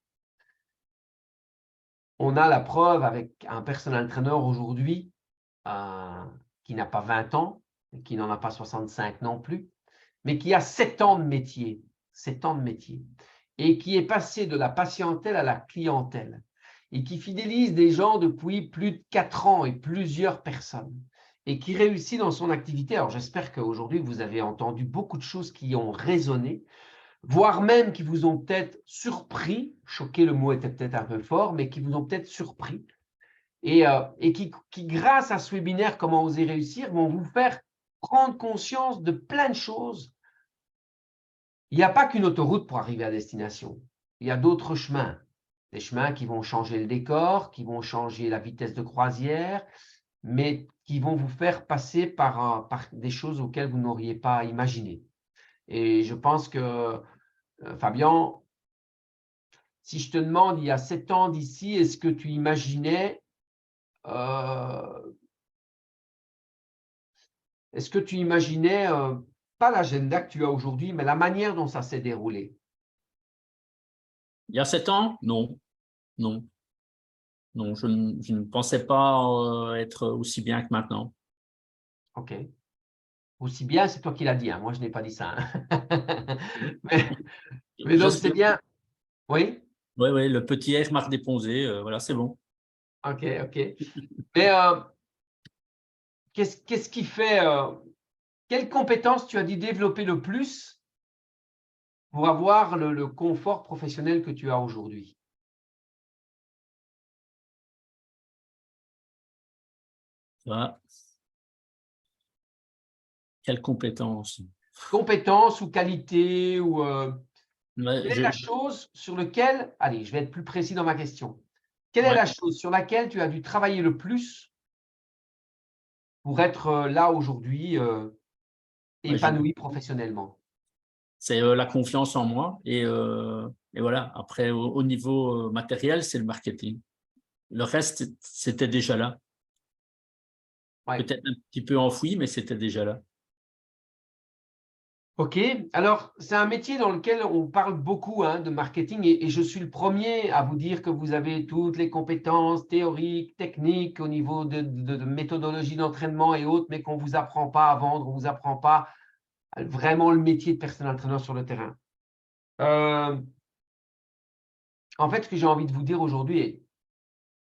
On a la preuve avec un personal trainer aujourd'hui qui n'a pas 20 ans, qui n'en a pas 65 non plus, mais qui a 7 ans de métier, 7 ans de métier, et qui est passé de la patientèle à la clientèle, et qui fidélise des gens depuis plus de 4 ans et plusieurs personnes, et qui réussit dans son activité. Alors j'espère qu'aujourd'hui, vous avez entendu beaucoup de choses qui ont résonné, voire même qui vous ont peut-être surpris, choqué, le mot était peut-être un peu fort, mais qui vous ont peut-être surpris, et qui, grâce à ce webinaire « Comment oser réussir », vont vous faire prendre conscience de plein de choses. Il n'y a pas qu'une autoroute pour arriver à destination. Il y a d'autres chemins. Des chemins qui vont changer le décor, qui vont changer la vitesse de croisière, mais qui vont vous faire passer par des choses auxquelles vous n'auriez pas imaginé. Et je pense que, Fabien, si je te demande il y a 7 ans d'ici, est-ce que tu imaginais pas l'agenda que tu as aujourd'hui, mais la manière dont ça s'est déroulé? Il y a 7 ans? Non, non, non, je ne pensais pas être aussi bien que maintenant. OK. Aussi bien, c'est toi qui l'as dit, hein, moi je n'ai pas dit ça. Hein. Mais Je donc c'est suis. bien. Oui? Oui, oui, le petit R Marc Desponzé, voilà, c'est bon. Ok, ok. Mais qu'est-ce qui fait, quelles compétences tu as dû développer le plus pour avoir le confort professionnel que tu as aujourd'hui? Voilà. Quelle compétence. Compétences ou qualités ou Ouais, quelle est la chose sur laquelle, allez, je vais être plus précis dans ma question. Quelle est ouais, la chose sur laquelle tu as dû travailler le plus pour être là aujourd'hui, ouais, épanoui professionnellement? c'est la confiance en moi et voilà. Après, au niveau matériel, c'est le marketing. Le reste, c'était déjà là. Ouais. Peut-être un petit peu enfoui, mais c'était déjà là. OK. Alors, c'est un métier dans lequel on parle beaucoup, hein, de marketing et je suis le premier à vous dire que vous avez toutes les compétences théoriques, techniques au niveau de méthodologie d'entraînement et autres, mais qu'on ne vous apprend pas à vendre, on ne vous apprend pas vraiment le métier de personal trainer sur le terrain. En fait, ce que j'ai envie de vous dire aujourd'hui, et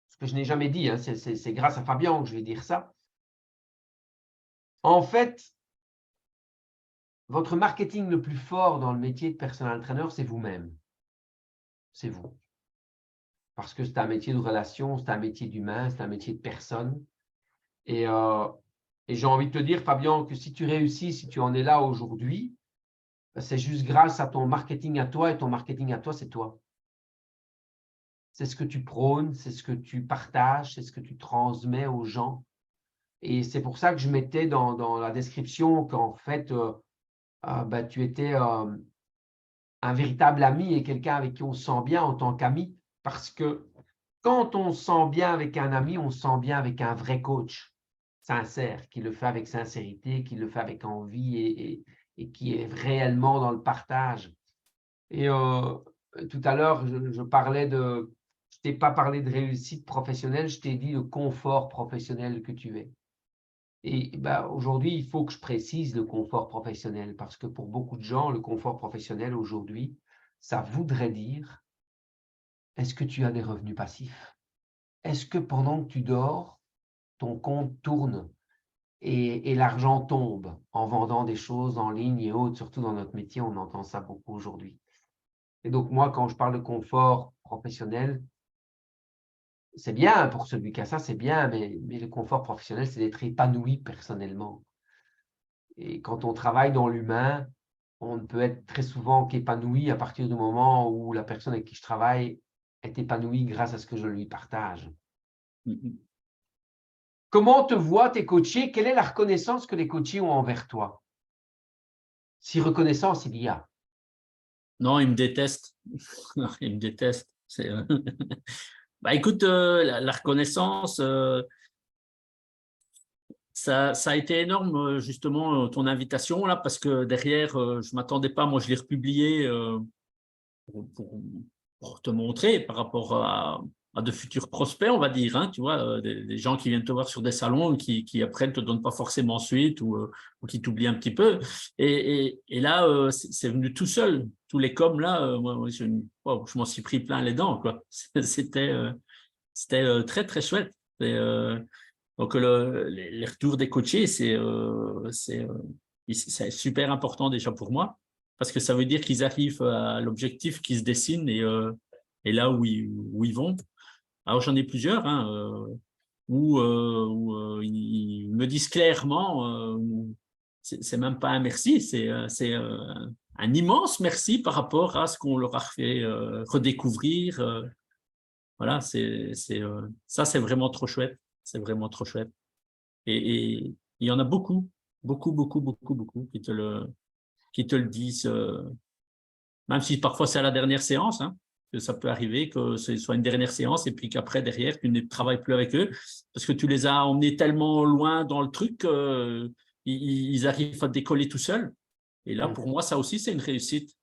ce que je n'ai jamais dit, hein, c'est grâce à Fabien que je vais dire ça. En fait, votre marketing le plus fort dans le métier de personal trainer, c'est vous-même. C'est vous. Parce que c'est un métier de relation, c'est un métier d'humain, c'est un métier de personne. Et, euh, et j'ai envie de te dire, Fabien, que si tu réussis, si tu en es là aujourd'hui, c'est juste grâce à ton marketing à toi, et ton marketing à toi, c'est toi. C'est ce que tu prônes, c'est ce que tu partages, c'est ce que tu transmets aux gens. Et c'est pour ça que je mettais dans la description qu'en fait, tu étais un véritable ami et quelqu'un avec qui on se sent bien en tant qu'ami. Parce que quand on se sent bien avec un ami, on se sent bien avec un vrai coach sincère, qui le fait avec sincérité, qui le fait avec envie et qui est réellement dans le partage. Et tout à l'heure, je parlais je t'ai pas parlé de réussite professionnelle, je t'ai dit le confort professionnel que tu es. Et aujourd'hui, il faut que je précise le confort professionnel parce que pour beaucoup de gens, le confort professionnel aujourd'hui, ça voudrait dire, est-ce que tu as des revenus passifs? Est-ce que pendant que tu dors, ton compte tourne et l'argent tombe en vendant des choses en ligne et autres, surtout dans notre métier, on entend ça beaucoup aujourd'hui. Et donc moi, quand je parle de confort professionnel, c'est bien pour celui qui a ça, c'est bien, mais le confort professionnel, c'est d'être épanoui personnellement. Et quand on travaille dans l'humain, on ne peut être très souvent qu'épanoui à partir du moment où la personne avec qui je travaille est épanouie grâce à ce que je lui partage. Comment te voient tes coachés? Quelle est la reconnaissance que les coachés ont envers toi? Si reconnaissance il y a. Non, il me déteste. Non, il me déteste. Bah, écoute, la reconnaissance, ça a été énorme, justement, ton invitation là, parce que derrière, je m'attendais pas. Moi, je l'ai republié pour, pour te montrer par rapport à de futurs prospects, on va dire, hein, tu vois, des gens qui viennent te voir sur des salons qui après ne te donnent pas forcément suite ou qui t'oublient un petit peu. Et là, c'est venu tout seul. Tous les coms là, moi, je m'en suis pris plein les dents, quoi. C'était très, très chouette. Donc, les retours des coachés, c'est super important déjà pour moi, parce que ça veut dire qu'ils arrivent à l'objectif qui se dessine et là où ils vont. Alors, j'en ai plusieurs, hein, où ils me disent clairement, c'est même pas un merci, c'est un immense merci par rapport à ce qu'on leur a fait redécouvrir. Voilà, ça, c'est vraiment trop chouette. C'est vraiment trop chouette. Et il y en a beaucoup, beaucoup, beaucoup, beaucoup, beaucoup qui te le disent, même si parfois c'est à la dernière séance, hein, que ça peut arriver que ce soit une dernière séance et puis qu'après, derrière, tu ne travailles plus avec eux parce que tu les as emmenés tellement loin dans le truc qu'ils arrivent à décoller tout seuls. Et là, pour moi, ça aussi, c'est une réussite.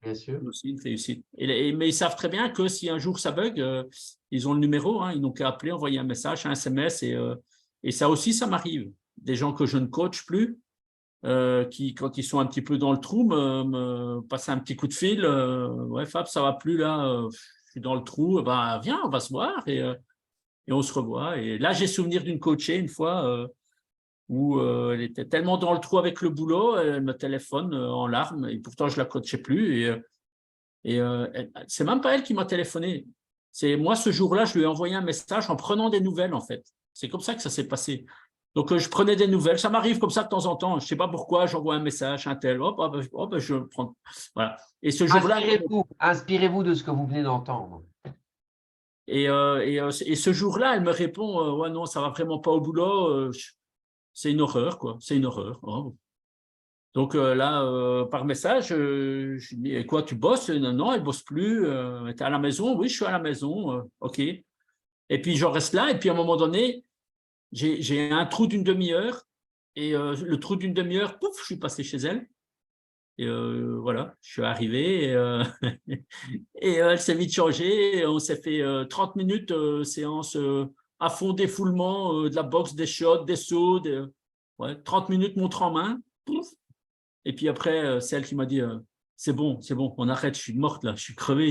Bien sûr. Aussi une réussite. Mais ils savent très bien que si un jour ça bug, ils ont le numéro, hein, ils n'ont qu'à appeler, envoyer un message, un SMS. Et ça aussi, ça m'arrive. Des gens que je ne coach plus, qui, quand ils sont un petit peu dans le trou, me passent un petit coup de fil. Ouais, Fab, ça va plus là, je suis dans le trou. Ben, viens, on va se voir et on se revoit. Et là, j'ai souvenir d'une coachée une fois où elle était tellement dans le trou avec le boulot, elle me téléphone en larmes et pourtant je la coachais plus. C'est même pas elle qui m'a téléphoné. C'est moi, ce jour-là, je lui ai envoyé un message en prenant des nouvelles, en fait. C'est comme ça que ça s'est passé. Donc, je prenais des nouvelles. Ça m'arrive comme ça de temps en temps. Je ne sais pas pourquoi, j'envoie un message, un tel, hop, je prends. Voilà. Et ce jour-là. Inspirez-vous de ce que vous venez d'entendre. Et ce jour-là, elle me répond ouais, non, ça ne va vraiment pas au boulot. C'est une horreur, quoi. C'est une horreur. Oh. Donc là, par message, je dis, et quoi, tu bosses? Non, non, elle ne bosse plus. Tu es à la maison? Oui, je suis à la maison. OK. Et puis, j'en reste là. Et puis, à un moment donné, j'ai un trou d'une demi-heure. Et le trou d'une demi-heure, pouf, je suis passé chez elle. Et voilà, je suis arrivé. Et elle s'est vite changée. On s'est fait 30 minutes séance à fond défoulement, de la boxe, des shots, des sauts. Ouais, 30 minutes montre en main. Pouf. Et puis après, c'est elle qui m'a dit c'est bon, on arrête, je suis morte là, je suis crevée,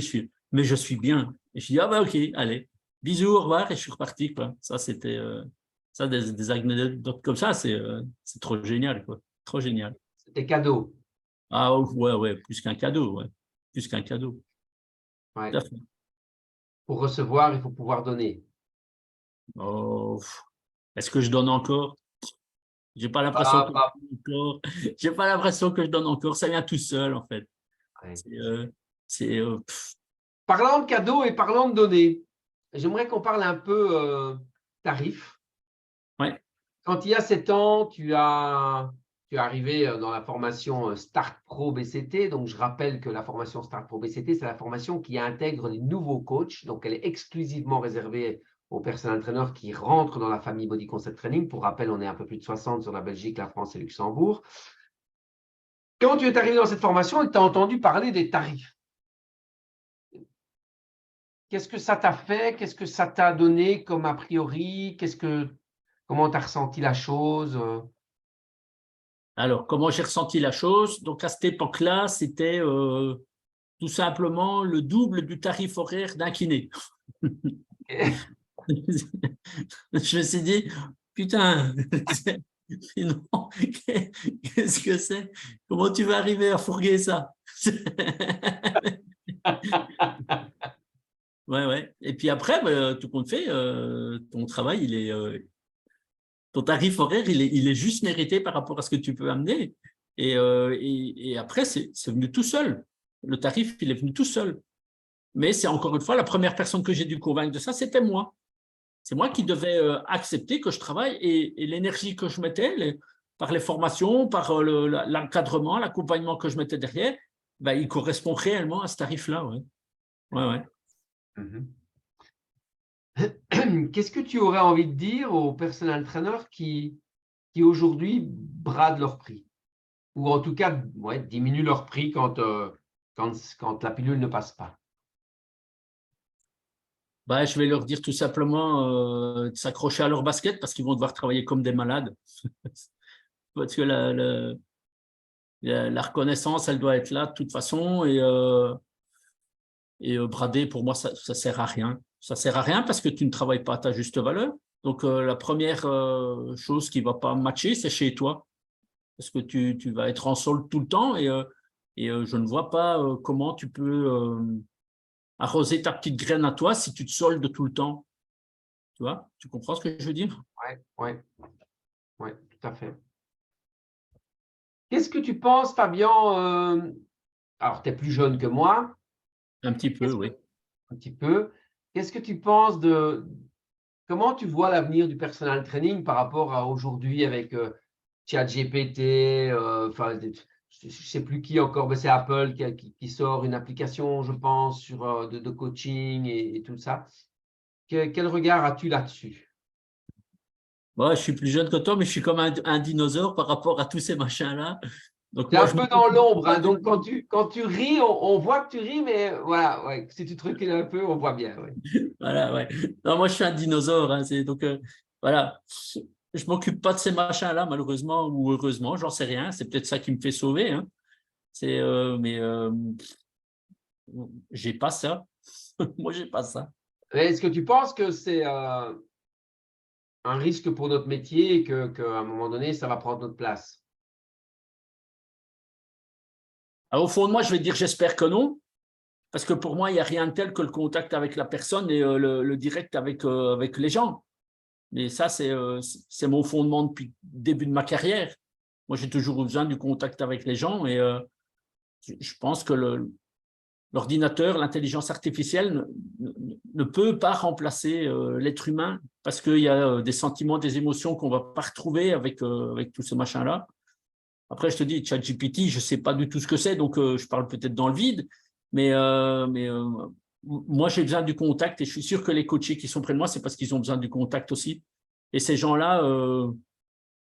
mais je suis bien. Et je dis ah bah ok, allez, bisous, au revoir, et je suis reparti, quoi. Ça, c'était ça, des anecdotes comme ça, c'est trop génial, quoi. Trop génial. C'était cadeau. Ah ouais, plus qu'un cadeau, ouais. Plus qu'un cadeau. Ouais. Pour recevoir, il faut pouvoir donner. Oh, est-ce que je donne encore? J'ai pas l'impression que je donne encore. J'ai pas l'impression que je donne encore. Ça vient tout seul, en fait. Ouais. Parlant de cadeaux et parlant de donner, j'aimerais qu'on parle un peu tarifs. Ouais. Quand il y a 7 ans, tu es arrivé dans la formation Start Pro BCT. Donc, je rappelle que la formation Start Pro BCT, c'est la formation qui intègre les nouveaux coachs. Donc, elle est exclusivement réservée aux personal trainers qui rentrent dans la famille Body Concept Training. Pour rappel, on est un peu plus de 60 sur la Belgique, la France et Luxembourg. Quand tu es arrivé dans cette formation, tu as entendu parler des tarifs. Qu'est-ce que ça t'a fait? Qu'est-ce que ça t'a donné comme a priori? Comment tu as ressenti la chose? Alors, comment j'ai ressenti la chose? Donc, à cette époque-là, c'était tout simplement le double du tarif horaire d'un kiné. Je me suis dit, putain, sinon, qu'est-ce que c'est? Comment tu vas arriver à fourguer ça? Ouais. Et puis après, tout compte fait, ton travail, ton tarif horaire, il est juste mérité par rapport à ce que tu peux amener. Et après, c'est venu tout seul. Le tarif, il est venu tout seul. Mais c'est encore une fois, la première personne que j'ai dû convaincre de ça, c'était moi. C'est moi qui devais accepter que je travaille et l'énergie que je mettais, par les formations, par l'encadrement, l'accompagnement que je mettais derrière, ben, il correspond réellement à ce tarif-là. Ouais. Qu'est-ce que tu aurais envie de dire aux personal trainers qui aujourd'hui bradent leur prix? Ou en tout cas, diminuent leur prix quand la pilule ne passe pas? Je vais leur dire tout simplement de s'accrocher à leur basket parce qu'ils vont devoir travailler comme des malades. Parce que la reconnaissance, elle doit être là de toute façon. Et brader, pour moi, ça ne sert à rien. Ça ne sert à rien parce que tu ne travailles pas à ta juste valeur. Donc, la première chose qui ne va pas matcher, c'est chez toi. Parce que tu vas être en solde tout le temps et je ne vois pas comment tu peux arroser ta petite graine à toi si tu te soldes tout le temps. Tu vois? Tu comprends ce que je veux dire? Oui, tout à fait. Qu'est-ce que tu penses, Fabien? Alors, tu es plus jeune que moi. Un petit peu, oui. Un petit peu. Qu'est-ce que tu penses comment tu vois l'avenir du personal training par rapport à aujourd'hui avec ChatGPT, je ne sais plus qui encore, mais c'est Apple qui sort une application, je pense, de coaching et tout ça. Quel regard as-tu là-dessus? Moi, je suis plus jeune que toi, mais je suis comme un dinosaure par rapport à tous ces machins-là. Donc, Tu es un peu dans l'ombre, hein, donc quand tu ris, on voit que tu ris, mais voilà, si tu te recules un peu, on voit bien. Voilà, ouais. Non, moi, je suis un dinosaure. Hein, donc, voilà. je m'occupe pas de ces machins-là, malheureusement ou heureusement, j'en sais rien. C'est peut-être ça qui me fait sauver, hein. Mais j'ai pas ça. Moi, j'ai pas ça. Est-ce que tu penses que c'est un risque pour notre métier et qu'à un moment donné, ça va prendre notre place? Alors, au fond de moi, je vais dire j'espère que non, parce que pour moi, il n'y a rien de tel que le contact avec la personne et le direct avec les gens. Mais ça, c'est mon fondement depuis le début de ma carrière. Moi, j'ai toujours eu besoin du contact avec les gens et je pense que l'ordinateur, l'intelligence artificielle ne peut pas remplacer l'être humain parce qu'il y a des sentiments, des émotions qu'on ne va pas retrouver avec tous ces machins-là. Après, je te dis, ChatGPT, je ne sais pas du tout ce que c'est, donc je parle peut-être dans le vide, mais moi, j'ai besoin du contact et je suis sûr que les coachés qui sont près de moi, c'est parce qu'ils ont besoin du contact aussi. Et ces gens-là,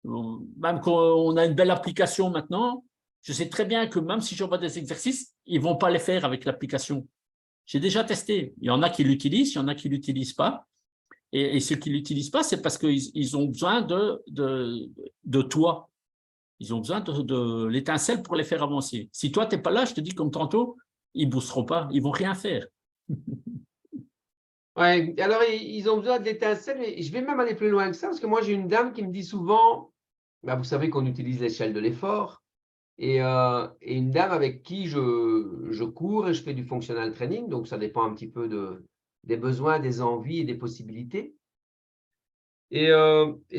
même quand on a une belle application maintenant, je sais très bien que même si j'envoie des exercices, ils ne vont pas les faire avec l'application. J'ai déjà testé. Il y en a qui l'utilisent, il y en a qui ne l'utilisent pas. Et ceux qui ne l'utilisent pas, c'est parce qu'ils ont besoin de toi. Ils ont besoin de l'étincelle pour les faire avancer. Si toi, tu n'es pas là, je te dis comme tantôt, ils ne boosteront pas, ils ne vont rien faire. Ouais, alors ils ont besoin de l'étincelle, mais je vais même aller plus loin que ça, parce que moi j'ai une dame qui me dit souvent, bah, vous savez qu'on utilise l'échelle de l'effort, et une dame avec qui je cours et je fais du functional training, donc ça dépend un petit peu des besoins, des envies et des possibilités. Et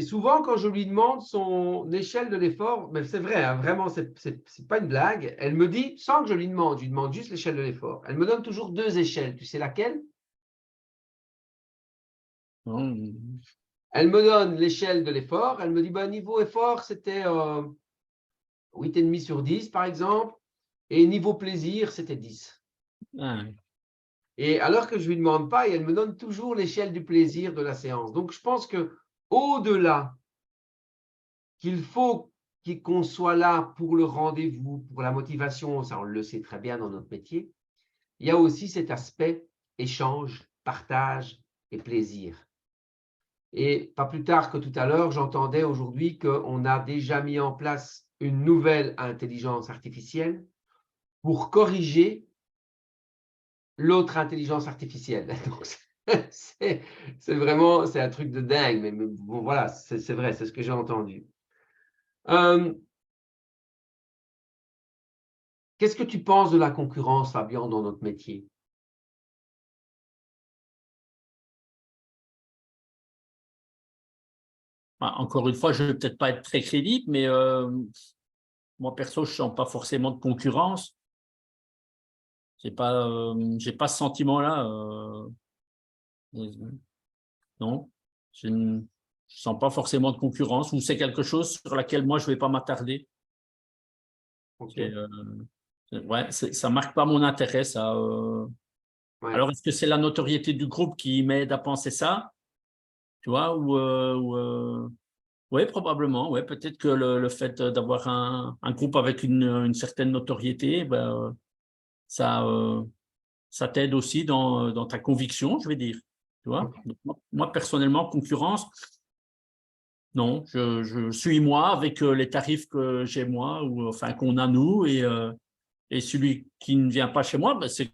souvent, quand je lui demande son échelle de l'effort, mais c'est vrai, hein, vraiment, c'est pas une blague, elle me dit, sans que je lui demande juste l'échelle de l'effort. Elle me donne toujours 2 échelles. Tu sais laquelle? Elle me donne l'échelle de l'effort. Elle me dit, bah, niveau effort, c'était 8,5 sur 10, par exemple. Et niveau plaisir, c'était 10. Ah, Et alors que je ne lui demande pas, et elle me donne toujours l'échelle du plaisir de la séance. Donc, je pense que au-delà qu'il faut qu'on soit là pour le rendez-vous, pour la motivation, ça on le sait très bien dans notre métier, il y a aussi cet aspect échange, partage et plaisir. Et pas plus tard que tout à l'heure, j'entendais aujourd'hui qu'on a déjà mis en place une nouvelle intelligence artificielle pour corriger l'autre intelligence artificielle. Donc, c'est vraiment, c'est un truc de dingue, mais bon, voilà, c'est vrai, c'est ce que j'ai entendu. Qu'est-ce que tu penses de la concurrence, Fabien, dans notre métier? encore une fois, je ne vais peut-être pas être très crédible, mais moi, perso, je ne sens pas forcément de concurrence. J'ai pas ce sentiment-là. Non, je ne sens pas forcément de concurrence ou c'est quelque chose sur laquelle moi, je ne vais pas m'attarder. Okay. Ouais, ça ne marque pas mon intérêt, ça. Ouais. Alors, est-ce que c'est la notoriété du groupe qui m'aide à penser ça? Tu vois, oui, probablement. Ouais, peut-être que le fait d'avoir un groupe avec une certaine notoriété, ben, ça t'aide aussi dans ta conviction, je vais dire. Tu vois? Okay. Donc, moi, personnellement, concurrence, non, je suis moi avec les tarifs que j'ai moi, ou enfin qu'on a nous, et celui qui ne vient pas chez moi, ben, c'est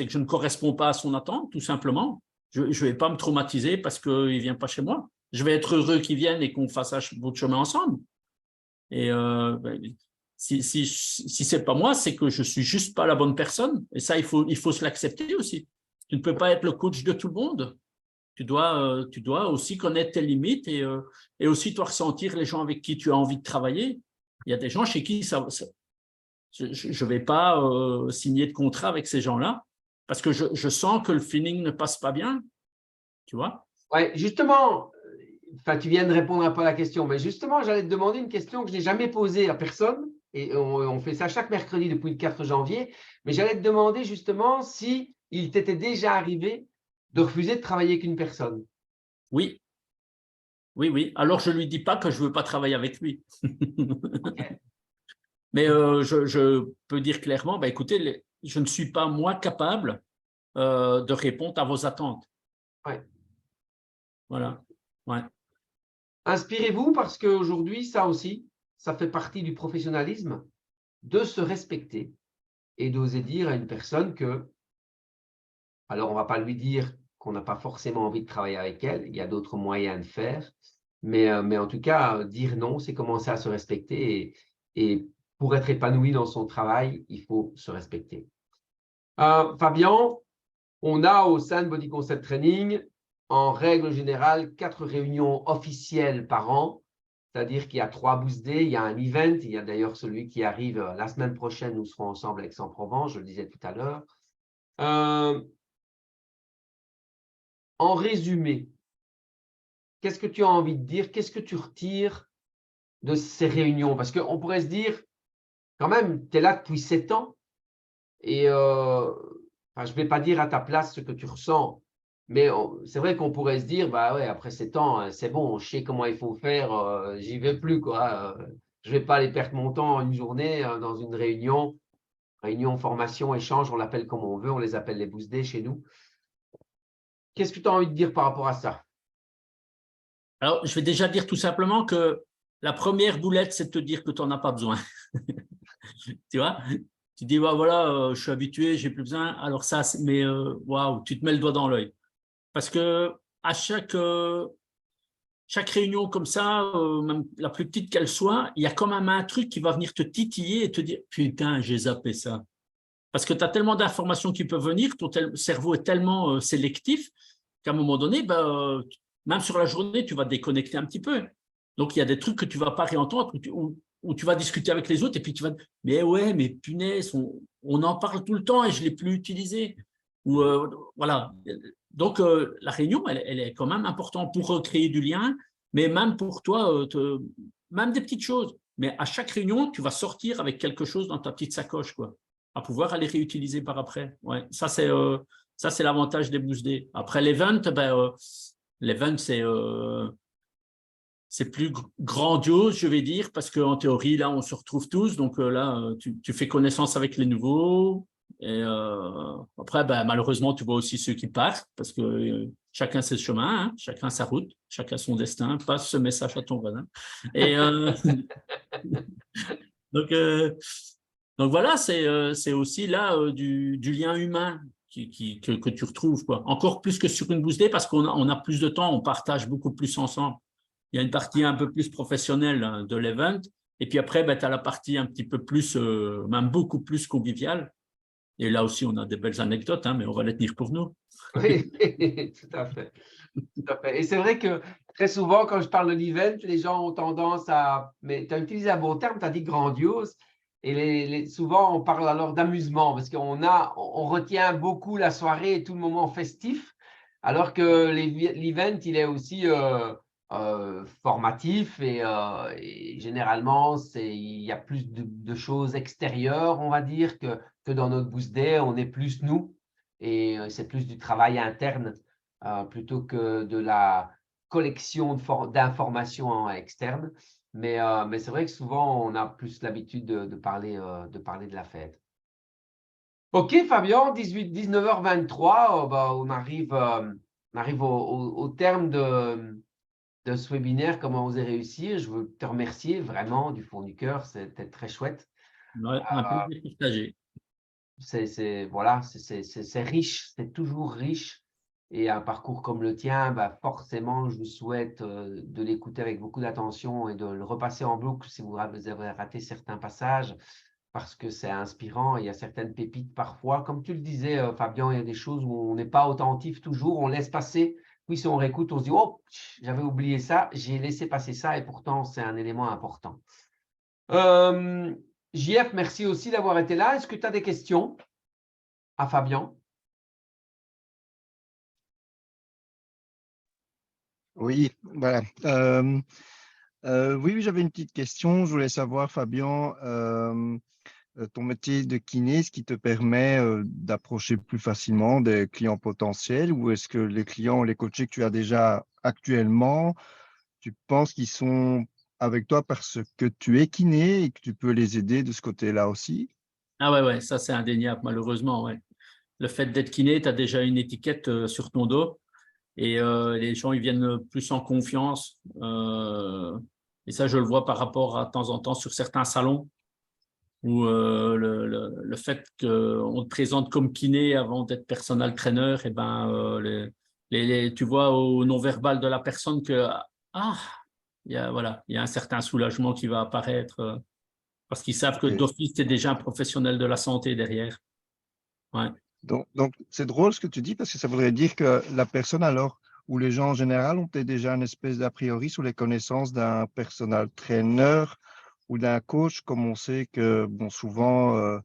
que je ne corresponds pas à son attente, tout simplement. Je ne vais pas me traumatiser parce qu'il ne vient pas chez moi. Je vais être heureux qu'il vienne et qu'on fasse un bout de chemin ensemble. Et ben, si ce n'est pas moi, c'est que je ne suis juste pas la bonne personne. Et ça, il faut se l'accepter aussi. Tu ne peux pas être le coach de tout le monde. Tu dois aussi connaître tes limites et aussi toi ressentir les gens avec qui tu as envie de travailler. Il y a des gens chez qui je ne vais pas signer de contrat avec ces gens-là parce que je sens que le feeling ne passe pas bien. Tu vois? Ouais, justement, enfin, tu viens de répondre un peu à la question, mais justement, j'allais te demander une question que je n'ai jamais posée à personne, et on fait ça chaque mercredi depuis le 4 janvier, mais j'allais te demander justement si il t'était déjà arrivé de refuser de travailler avec une personne. Oui, oui, oui. Alors, je ne lui dis pas que je ne veux pas travailler avec lui. Okay. Mais je peux dire clairement, bah, écoutez, je ne suis pas, moi, capable de répondre à vos attentes. Ouais. Voilà. Ouais. Inspirez-vous parce qu'aujourd'hui, ça aussi, ça fait partie du professionnalisme, de se respecter et d'oser dire à une personne que, alors on ne va pas lui dire qu'on n'a pas forcément envie de travailler avec elle, il y a d'autres moyens de faire, mais en tout cas, dire non, c'est commencer à se respecter et pour être épanoui dans son travail, il faut se respecter. Fabien, on a au sein de Body Concept Training, en règle générale, 4 réunions officielles par an, c'est-à-dire qu'il y a 3 Boost Days, il y a un event, il y a d'ailleurs celui qui arrive la semaine prochaine, nous serons ensemble à Aix-en-Provence, je le disais tout à l'heure. En résumé, qu'est-ce que tu as envie de dire? Qu'est-ce que tu retires de ces réunions? Parce qu'on pourrait se dire, quand même, tu es là depuis 7 ans et enfin, je ne vais pas dire à ta place ce que tu ressens, mais c'est vrai qu'on pourrait se dire, bah ouais, après 7 ans, c'est bon, je sais comment il faut faire, j'y vais plus, quoi. Je ne vais pas aller perdre mon temps une journée dans une réunion, formation, échange, on l'appelle comme on veut, on les appelle les Boost Days chez nous. Qu'est-ce que tu as envie de dire par rapport à ça? Alors, je vais déjà dire tout simplement que la première boulette, c'est de te dire que tu n'en as pas besoin. Tu vois? Tu dis, ouais, voilà, je suis habitué, j'ai plus besoin. Alors ça, mais waouh, tu te mets le doigt dans l'œil. Parce que à chaque réunion comme ça, même la plus petite qu'elle soit, il y a quand même un truc qui va venir te titiller et te dire, putain, j'ai zappé ça. Parce que tu as tellement d'informations qui peuvent venir, ton cerveau est tellement sélectif qu'à un moment donné, même sur la journée, tu vas te déconnecter un petit peu. Donc, il y a des trucs que tu ne vas pas réentendre où tu vas discuter avec les autres et puis tu vas dire, mais ouais, mais punaise, on en parle tout le temps et je ne l'ai plus utilisé. Ou, voilà. Donc, la réunion, elle est quand même importante pour créer du lien, mais même pour toi, même des petites choses. Mais à chaque réunion, tu vas sortir avec quelque chose dans ta petite sacoche, quoi, à pouvoir aller réutiliser par après. Ouais, ça, c'est l'avantage des Boost Days. Après l'event, l'event, c'est plus grandiose, je vais dire, parce qu'en théorie, là, on se retrouve tous. Donc là, tu fais connaissance avec les nouveaux. Et après, malheureusement, tu vois aussi ceux qui partent, parce que chacun ses chemins, hein, chacun sa route, chacun son destin. Passe ce message à ton voisin. Et donc, donc voilà, c'est aussi là du lien humain que tu retrouves, quoi. Encore plus que sur une Boost Day parce qu'on a plus de temps, on partage beaucoup plus ensemble. Il y a une partie un peu plus professionnelle de l'event et puis après, tu as la partie un petit peu plus, même beaucoup plus conviviale. Et là aussi, on a des belles anecdotes, hein, mais on va les tenir pour nous. Oui, tout à fait. Tout à fait. Et c'est vrai que très souvent, quand je parle de l'event, les gens ont tendance à… Mais tu as utilisé un bon terme, tu as dit grandiose. Et souvent, on parle alors d'amusement parce on retient beaucoup la soirée et tout le moment festif, alors que l'event, il est aussi formatif et généralement, il y a plus de choses extérieures, on va dire, que dans notre Boost Day, on est plus nous et c'est plus du travail interne plutôt que de la collection d'informations externes. Mais c'est vrai que souvent, on a plus l'habitude de parler de la fête. OK, Fabien, 19h23, on arrive au terme de ce webinaire, comment oser réussir. Je veux te remercier vraiment du fond du cœur, c'était très chouette. Ouais, un plaisir partagé. Voilà, c'est riche, c'est toujours riche. Et un parcours comme le tien, forcément, je vous souhaite de l'écouter avec beaucoup d'attention et de le repasser en boucle si vous avez raté certains passages, parce que c'est inspirant. Il y a certaines pépites parfois. Comme tu le disais, Fabien, il y a des choses où on n'est pas attentif toujours, on laisse passer. Puis si on réécoute, on se dit, oh, j'avais oublié ça, j'ai laissé passer ça, et pourtant, c'est un élément important. JF, merci aussi d'avoir été là. Est-ce que tu as des questions à Fabien? Oui, voilà. Oui, j'avais une petite question. Je voulais savoir, Fabien, ton métier de kiné, est-ce qui te permet d'approcher plus facilement des clients potentiels ou est-ce que les clients, les coachés que tu as déjà actuellement, tu penses qu'ils sont avec toi parce que tu es kiné et que tu peux les aider de ce côté-là aussi? Ah ouais, ça c'est indéniable, malheureusement, ouais. Le fait d'être kiné, tu as déjà une étiquette sur ton dos. et les gens ils viennent plus en confiance. Et ça, je le vois par rapport à temps en temps sur certains salons où le fait qu'on te présente comme kiné avant d'être personal trainer, et ben, tu vois au non-verbal de la personne que voilà, il y a un certain soulagement qui va apparaître parce qu'ils savent que Ok. d'office, tu es déjà un professionnel de la santé derrière. Ouais. Donc, c'est drôle ce que tu dis parce que ça voudrait dire que la personne alors, ou les gens en général ont peut-être déjà une espèce d'a priori sur les connaissances d'un personal trainer ou d'un coach, comme on sait que bon, souvent,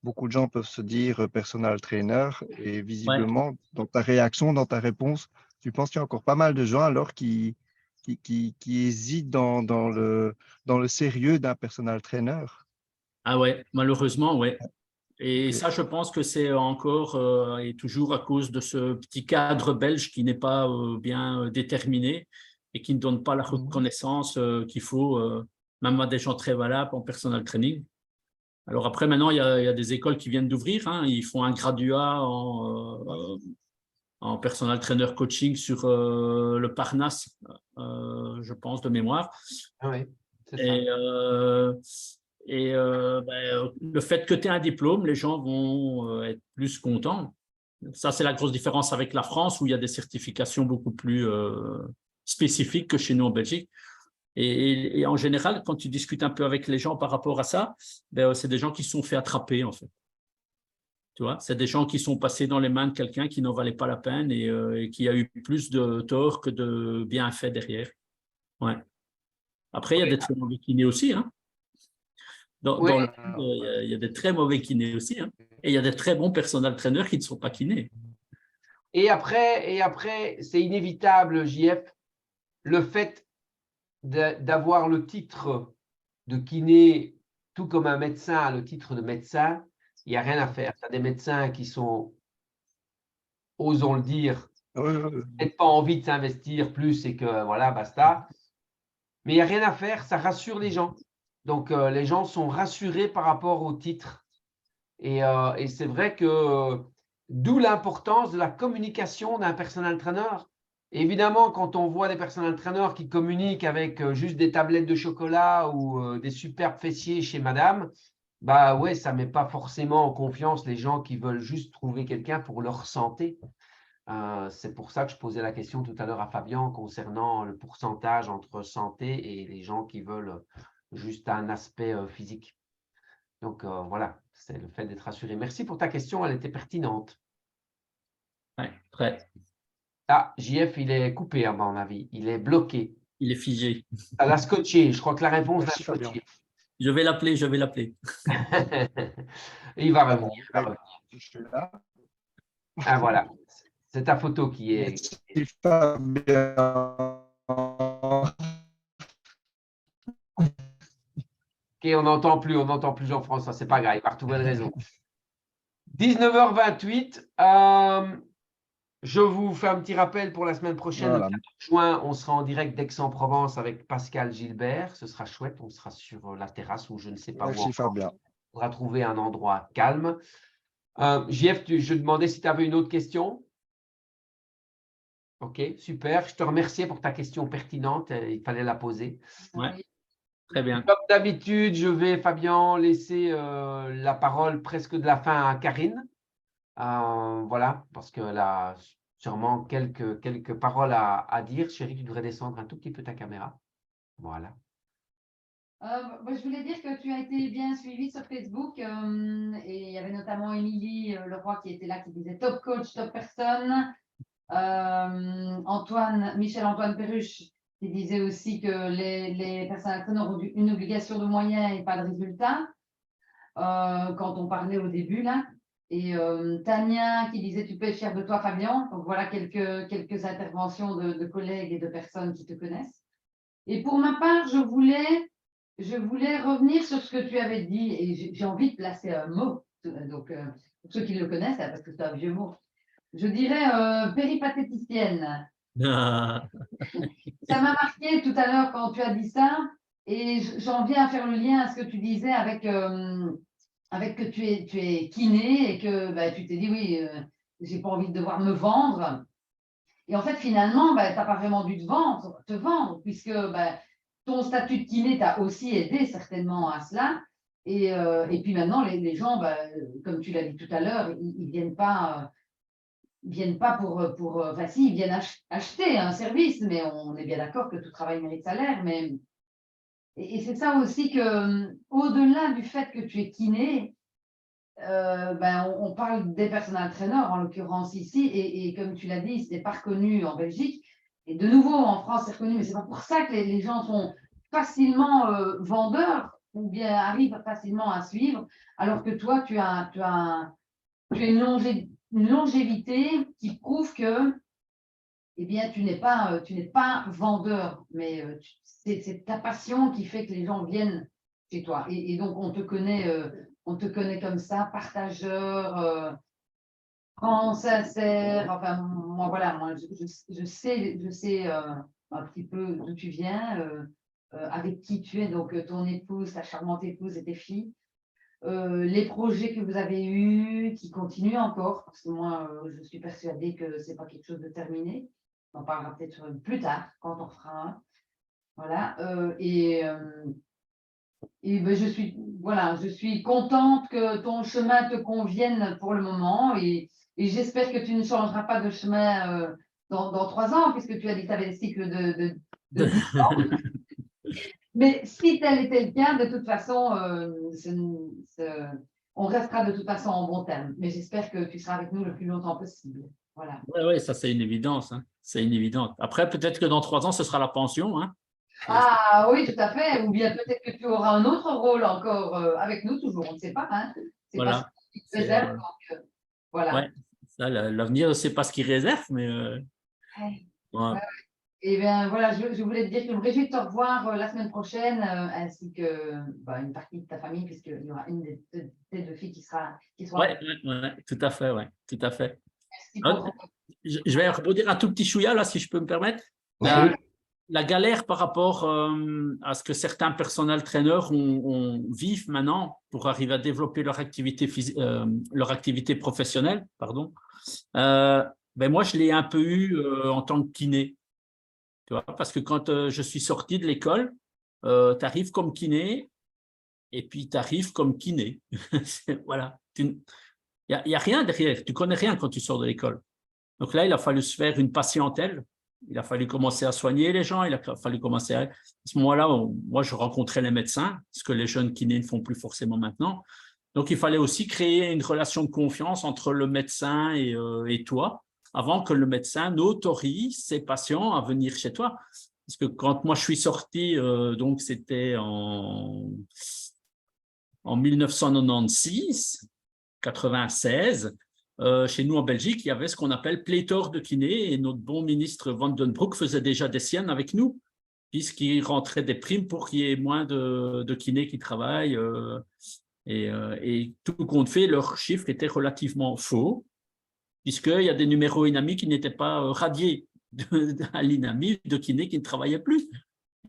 beaucoup de gens peuvent se dire personal trainer et Ouais. visiblement, dans ta réaction, dans ta réponse, tu penses qu'il y a encore pas mal de gens alors qui hésitent dans le sérieux d'un personal trainer. Ah ouais, malheureusement, ouais. Et Ok. ça, je pense que c'est encore et toujours à cause de ce petit cadre belge qui n'est pas bien déterminé et qui ne donne pas la Mhm. reconnaissance qu'il faut, même à des gens très valables en personal training. Alors après, maintenant, il y a des écoles qui viennent d'ouvrir. Hein, ils font un graduat en personal trainer coaching sur le Parnasse, je pense, de mémoire. Oui, c'est ça. Et, le fait que tu aies un diplôme, les gens vont être plus contents. Ça, c'est la grosse différence avec la France où il y a des certifications beaucoup plus spécifiques que chez nous en Belgique. Et en général, quand tu discutes un peu avec les gens par rapport à ça, ben, c'est des gens qui se sont fait attraper, en fait. Tu vois, c'est des gens qui sont passés dans les mains de quelqu'un qui n'en valait pas la peine et qui a eu plus de tort que de bienfaits derrière. Ouais. Après, il y a des très mauvais kinés aussi. Hein. Oui. Dans le monde, il y a des très mauvais kinés aussi. Hein. Et il y a des très bons personal trainers qui ne sont pas kinés. Et après, c'est inévitable, JF, le fait d'avoir le titre de kiné, tout comme un médecin a le titre de médecin, il n'y a rien à faire. Tu as des médecins qui sont, osons le dire, peut-être pas envie de s'investir plus et que voilà, basta. Mais il n'y a rien à faire, ça rassure les gens. Donc, les gens sont rassurés par rapport au titre. Et c'est vrai que d'où l'importance de la communication d'un personal trainer. Évidemment, quand on voit des personal trainers qui communiquent avec juste des tablettes de chocolat ou des superbes fessiers chez madame, bah ouais, ça ne met pas forcément en confiance les gens qui veulent juste trouver quelqu'un pour leur santé. C'est pour ça que je posais la question tout à l'heure à Fabien concernant le pourcentage entre santé et les gens qui veulent juste un aspect physique. Donc voilà, c'est le fait d'être rassuré. Merci pour ta question, elle était pertinente. Ouais, très. Ah, JF, il est coupé à mon avis, il est bloqué. Il est figé. Ça l'a scotché, je crois que la réponse l'a Merci Fabien. scotché. Je vais l'appeler, je vais l'appeler. Il va revenir, Bon, il va revenir. je suis là. Ah voilà, c'est ta photo qui est. Merci Fabien. Ok, on n'entend plus Jean-François, c'est pas grave, il va retrouver le réseau. 19h28, je vous fais un petit rappel pour la semaine prochaine, Voilà. le 14 juin, on sera en direct d'Aix-en-Provence avec Pascal Gilbert. Ce sera chouette, on sera sur la terrasse ou je ne sais pas où Merci encore. Fabien. On va trouver un endroit calme. JF, je demandais si tu avais une autre question. Ok, super. Je te remercie pour ta question pertinente. Il fallait la poser. Ouais, très bien. Comme d'habitude, je vais, Fabien, laisser la parole presque de la fin à Karine. Voilà, parce qu'elle a sûrement quelques paroles à dire. Chérie, tu devrais descendre un tout petit peu ta caméra. Voilà. Je voulais dire que tu as été bien suivi sur Facebook et il y avait notamment Émilie Leroy qui était là, qui disait top coach, top personne. Michel-Antoine Perruche qui disait aussi que les personnes entraîneurs ont une obligation de moyens et pas de résultats quand on parlait au début là. Et Tania qui disait tu peux être fier de toi Fabien. Donc voilà quelques interventions de collègues et de personnes qui te connaissent. Et pour ma part, je voulais revenir sur ce que tu avais dit et j'ai envie de placer un mot. Donc, pour ceux qui le connaissent, parce que c'est un vieux mot, je dirais péripatéticienne. Ah, Ça m'a marqué tout à l'heure quand tu as dit ça et j'en viens à faire le lien à ce que tu disais avec que tu es kiné et que bah, tu t'es dit oui, j'ai pas envie de devoir me vendre. Et en fait, finalement, ben, tu n'as pas vraiment dû te vendre puisque ben, ton statut de kiné t'a aussi aidé certainement à cela. Et puis maintenant, les gens, ben, comme tu l'as dit tout à l'heure, ils viennent pas pour enfin si, ils viennent acheter un service, mais on est bien d'accord que tout travail mérite salaire. Et c'est ça aussi que, au-delà du fait que tu es kiné, ben, on parle des personal trainers en l'occurrence ici, et comme tu l'as dit, ce n'est pas reconnu en Belgique. Et de nouveau, en France, c'est reconnu, mais c'est pas pour ça que les gens sont facilement vendeurs ou bien arrivent facilement à suivre, alors que toi, tu as une longévité qui prouve que eh bien, tu n'es pas vendeur, mais c'est ta passion qui fait que les gens viennent chez toi. Et donc, on te connaît comme ça, partageur, franc, sincère. Enfin, moi, voilà, moi, je sais un petit peu d'où tu viens, avec qui tu es, donc ton épouse, ta charmante épouse et tes filles. Les projets que vous avez eus, qui continuent encore, parce que moi, je suis persuadée que ce n'est pas quelque chose de terminé. On en parlera peut-être plus tard, quand on fera un. Voilà. Et ben, je suis contente que ton chemin te convienne pour le moment. Et j'espère que tu ne changeras pas de chemin dans 3 ans, puisque tu as dit que tu avais le cycle de 10 ans. Mais si tel était le cas, de toute façon, on restera de toute façon en bon terme. Mais j'espère que tu seras avec nous le plus longtemps possible. Voilà. Oui, ça c'est une évidence. Hein. C'est une évidence. Après, peut-être que dans 3 ans, ce sera la pension. Hein. Ah oui, tout à fait. Ou bien peut-être que tu auras un autre rôle encore avec nous, toujours. On ne sait pas. Hein. C'est pas ce Voilà. qui te réserve. Donc, voilà. Ouais, ça, l'avenir, ne sait pas ce qu'il réserve, mais Ouais. ouais. Et bien voilà, je voulais te dire que je me réjouis de te revoir la semaine prochaine, ainsi que une partie de ta famille, puisqu'il y aura une des 2 filles qui sera Ouais, tout à fait, ouais, tout à fait. Merci pour. Je vais rebondir un tout petit chouïa, là, si je peux me permettre. Oui. La galère par rapport à ce que certains personnel trainers vivent maintenant pour arriver à développer leur activité professionnelle, pardon. Ben moi, je l'ai un peu eu en tant que kiné. Tu vois, parce que quand je suis sorti de l'école, tu arrives comme kiné et puis tu arrives comme kiné. Voilà. Il n'y a rien derrière. Tu ne connais rien quand tu sors de l'école. Donc là, il a fallu se faire une patientèle. Il a fallu commencer à soigner les gens. Il a fallu commencer à ce moment-là, moi, je rencontrais les médecins, ce que les jeunes kinés ne font plus forcément maintenant. Donc, il fallait aussi créer une relation de confiance entre le médecin et toi, avant que le médecin n'autorise ses patients à venir chez toi. Parce que quand moi, je suis sorti, donc c'était en 1996, 96, chez nous en Belgique, il y avait ce qu'on appelle pléthore de kinés et notre bon ministre Van den Broek faisait déjà des siennes avec nous, puisqu'il rentrait des primes pour qu'il y ait moins de kinés qui travaillent. Et tout compte fait, leurs chiffres étaient relativement faux, puisqu'il y a des numéros INAMI qui n'étaient pas radiés à l'INAMI de kinés qui ne travaillaient plus.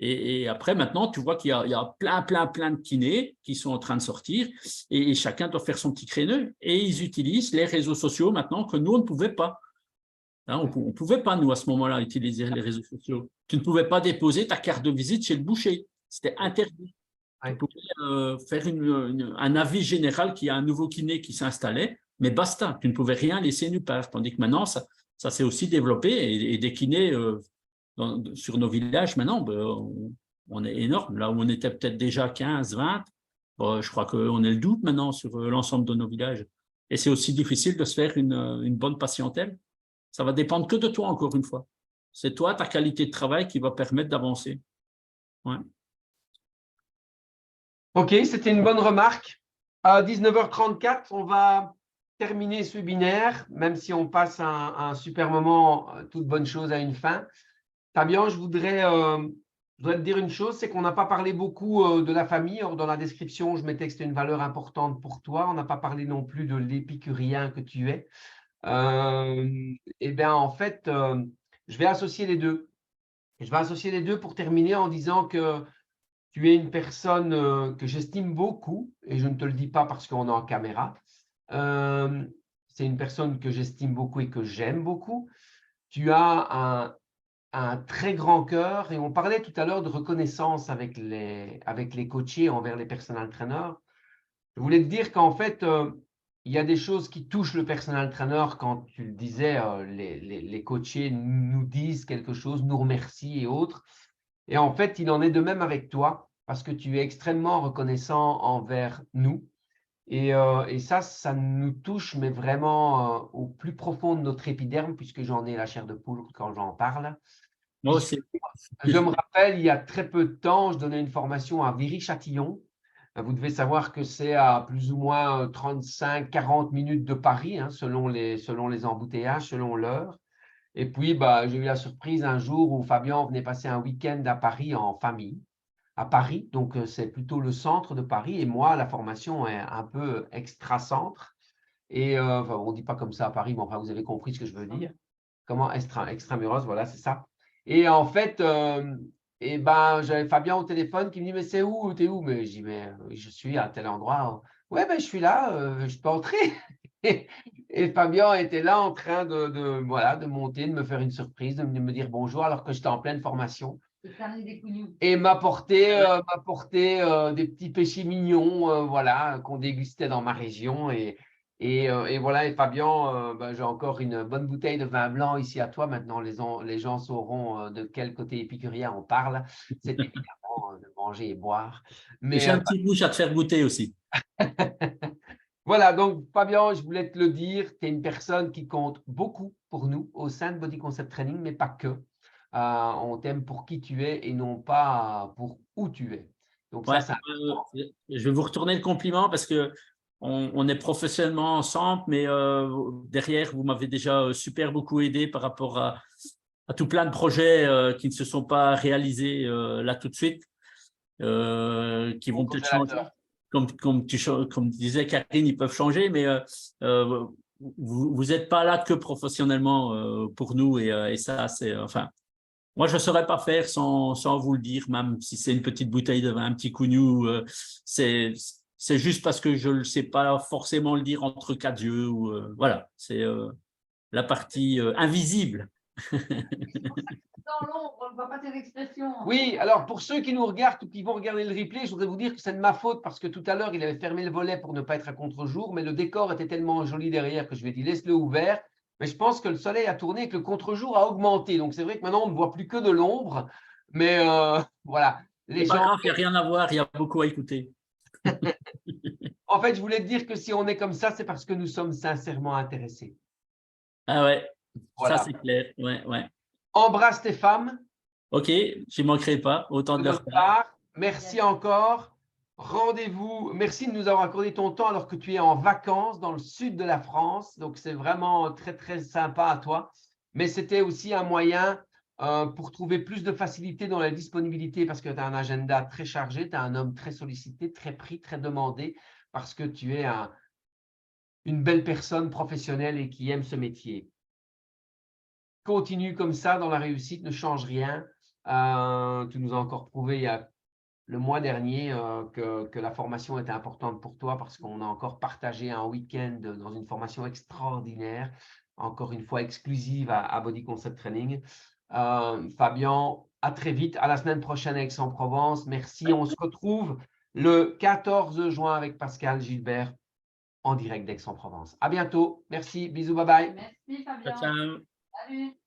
Et après, maintenant, tu vois qu'il y a plein de kinés qui sont en train de sortir et chacun doit faire son petit créneau. Et ils utilisent les réseaux sociaux maintenant que nous, on ne pouvait pas. Hein, on ne pouvait pas, nous, à ce moment-là, utiliser les réseaux sociaux. Tu ne pouvais pas déposer ta carte de visite chez le boucher. C'était interdit. Ouais. Tu pouvais faire un avis général qu'il y a un nouveau kiné qui s'installait, mais basta. Tu ne pouvais rien laisser nulle part. Tandis que maintenant, ça s'est aussi développé et des kinés sur nos villages, maintenant, on est énorme. Là où on était peut-être déjà 15, 20, je crois qu'on est le double maintenant sur l'ensemble de nos villages. Et c'est aussi difficile de se faire une bonne patientèle. Ça va dépendre que de toi, encore une fois. C'est toi, ta qualité de travail qui va permettre d'avancer. Ouais. OK, c'était une bonne remarque. À 19h34, on va terminer ce webinaire, même si on passe un super moment, toute bonne chose à une fin. Fabien, je voudrais te dire une chose, c'est qu'on n'a pas parlé beaucoup de la famille. Or, dans la description, je mettais que c'était une valeur importante pour toi. On n'a pas parlé non plus de l'épicurien que tu es. Eh bien, en fait, je vais associer les deux. Je vais associer les deux pour terminer en disant que tu es une personne que j'estime beaucoup, et je ne te le dis pas parce qu'on est en caméra. C'est une personne que j'estime beaucoup et que j'aime beaucoup. tu as un très grand cœur. Et on parlait tout à l'heure de reconnaissance avec les coachés envers les personal trainers. Je voulais te dire qu'en fait, il y a des choses qui touchent le personal trainer quand tu le disais, les coachés nous disent quelque chose, nous remercient et autres. Et en fait, il en est de même avec toi parce que tu es extrêmement reconnaissant envers nous. Et ça nous touche, mais vraiment au plus profond de notre épiderme, puisque j'en ai la chair de poule quand j'en parle. Moi aussi. Je me rappelle, il y a très peu de temps, je donnais une formation à Viry-Châtillon. Vous devez savoir que c'est à plus ou moins 35-40 minutes de Paris, hein, selon les embouteillages, selon l'heure. Et puis, j'ai eu la surprise un jour où Fabien venait passer un week-end à Paris en famille, à Paris. Donc, c'est plutôt le centre de Paris. Et moi, la formation est un peu extra-centre. Et enfin, on ne dit pas comme ça à Paris, mais enfin, vous avez compris ce que je veux dire. Comment extramuros, voilà, c'est ça. Et en fait, j'avais Fabien au téléphone qui me dit, mais c'est où? T'es où? Mais je dis, mais je suis à tel endroit. Ouais, je suis là, je peux entrer. Et Fabien était là en train de monter, de me faire une surprise, de me dire bonjour alors que j'étais en pleine formation. Et m'apporter des petits péchés mignons voilà, qu'on dégustait dans ma région. Et voilà, et Fabien, j'ai encore une bonne bouteille de vin blanc ici à toi. Maintenant, les gens sauront de quel côté épicurien on parle. C'est évidemment de manger et boire. Et j'ai un petit bouche à te faire goûter aussi. Voilà, donc Fabien, je voulais te le dire, tu es une personne qui compte beaucoup pour nous au sein de Body Concept Training, mais pas que. On t'aime pour qui tu es et non pas pour où tu es. Donc Ouais, ça, je vais vous retourner le compliment parce que on est professionnellement ensemble, mais derrière, vous m'avez déjà super beaucoup aidé par rapport à tout plein de projets qui ne se sont pas réalisés là tout de suite, qui vont peut-être changer. Comme tu disais, Karine, ils peuvent changer, mais vous n'êtes pas là que professionnellement pour nous et ça, c'est enfin. Moi, je ne saurais pas faire sans vous le dire, même si c'est une petite bouteille de vin, un petit cougnou. C'est juste parce que je ne sais pas forcément le dire entre quatre yeux. Voilà, c'est la partie invisible. Dans l'ombre, on ne voit pas tes expressions. Oui, alors pour ceux qui nous regardent ou qui vont regarder le replay, je voudrais vous dire que c'est de ma faute parce que tout à l'heure, il avait fermé le volet pour ne pas être à contre-jour, mais le décor était tellement joli derrière que je lui ai dit laisse-le ouvert. Mais je pense que le soleil a tourné et que le contre-jour a augmenté. Donc c'est vrai que maintenant, on ne voit plus que de l'ombre. Mais voilà, les C'est pas gens. grave, il n'y a rien à voir, il y a beaucoup à écouter. En fait, je voulais te dire que si on est comme ça, c'est parce que nous sommes sincèrement intéressés. Ah ouais, Voilà. ça c'est clair. Ouais, ouais. Embrasse tes femmes. Ok, je n'y manquerai pas, autant de leur notre part. Merci encore. Rendez-vous. Merci de nous avoir accordé ton temps alors que tu es en vacances dans le sud de la France. Donc, c'est vraiment très, très sympa à toi. Mais c'était aussi un moyen pour trouver plus de facilité dans la disponibilité parce que tu as un agenda très chargé, tu as un homme très sollicité, très pris, très demandé parce que tu es une belle personne professionnelle et qui aime ce métier. Continue comme ça dans la réussite, ne change rien. Tu nous as encore prouvé il y a le mois dernier que la formation était importante pour toi parce qu'on a encore partagé un week-end dans une formation extraordinaire, encore une fois exclusive à Body Concept Training. Fabien, à très vite, à la semaine prochaine à Aix-en-Provence. Merci, on se retrouve le 14 juin avec Pascal Gilbert en direct d'Aix-en-Provence. À bientôt, merci, bisous, bye bye. Merci Fabien. Ciao. Salut.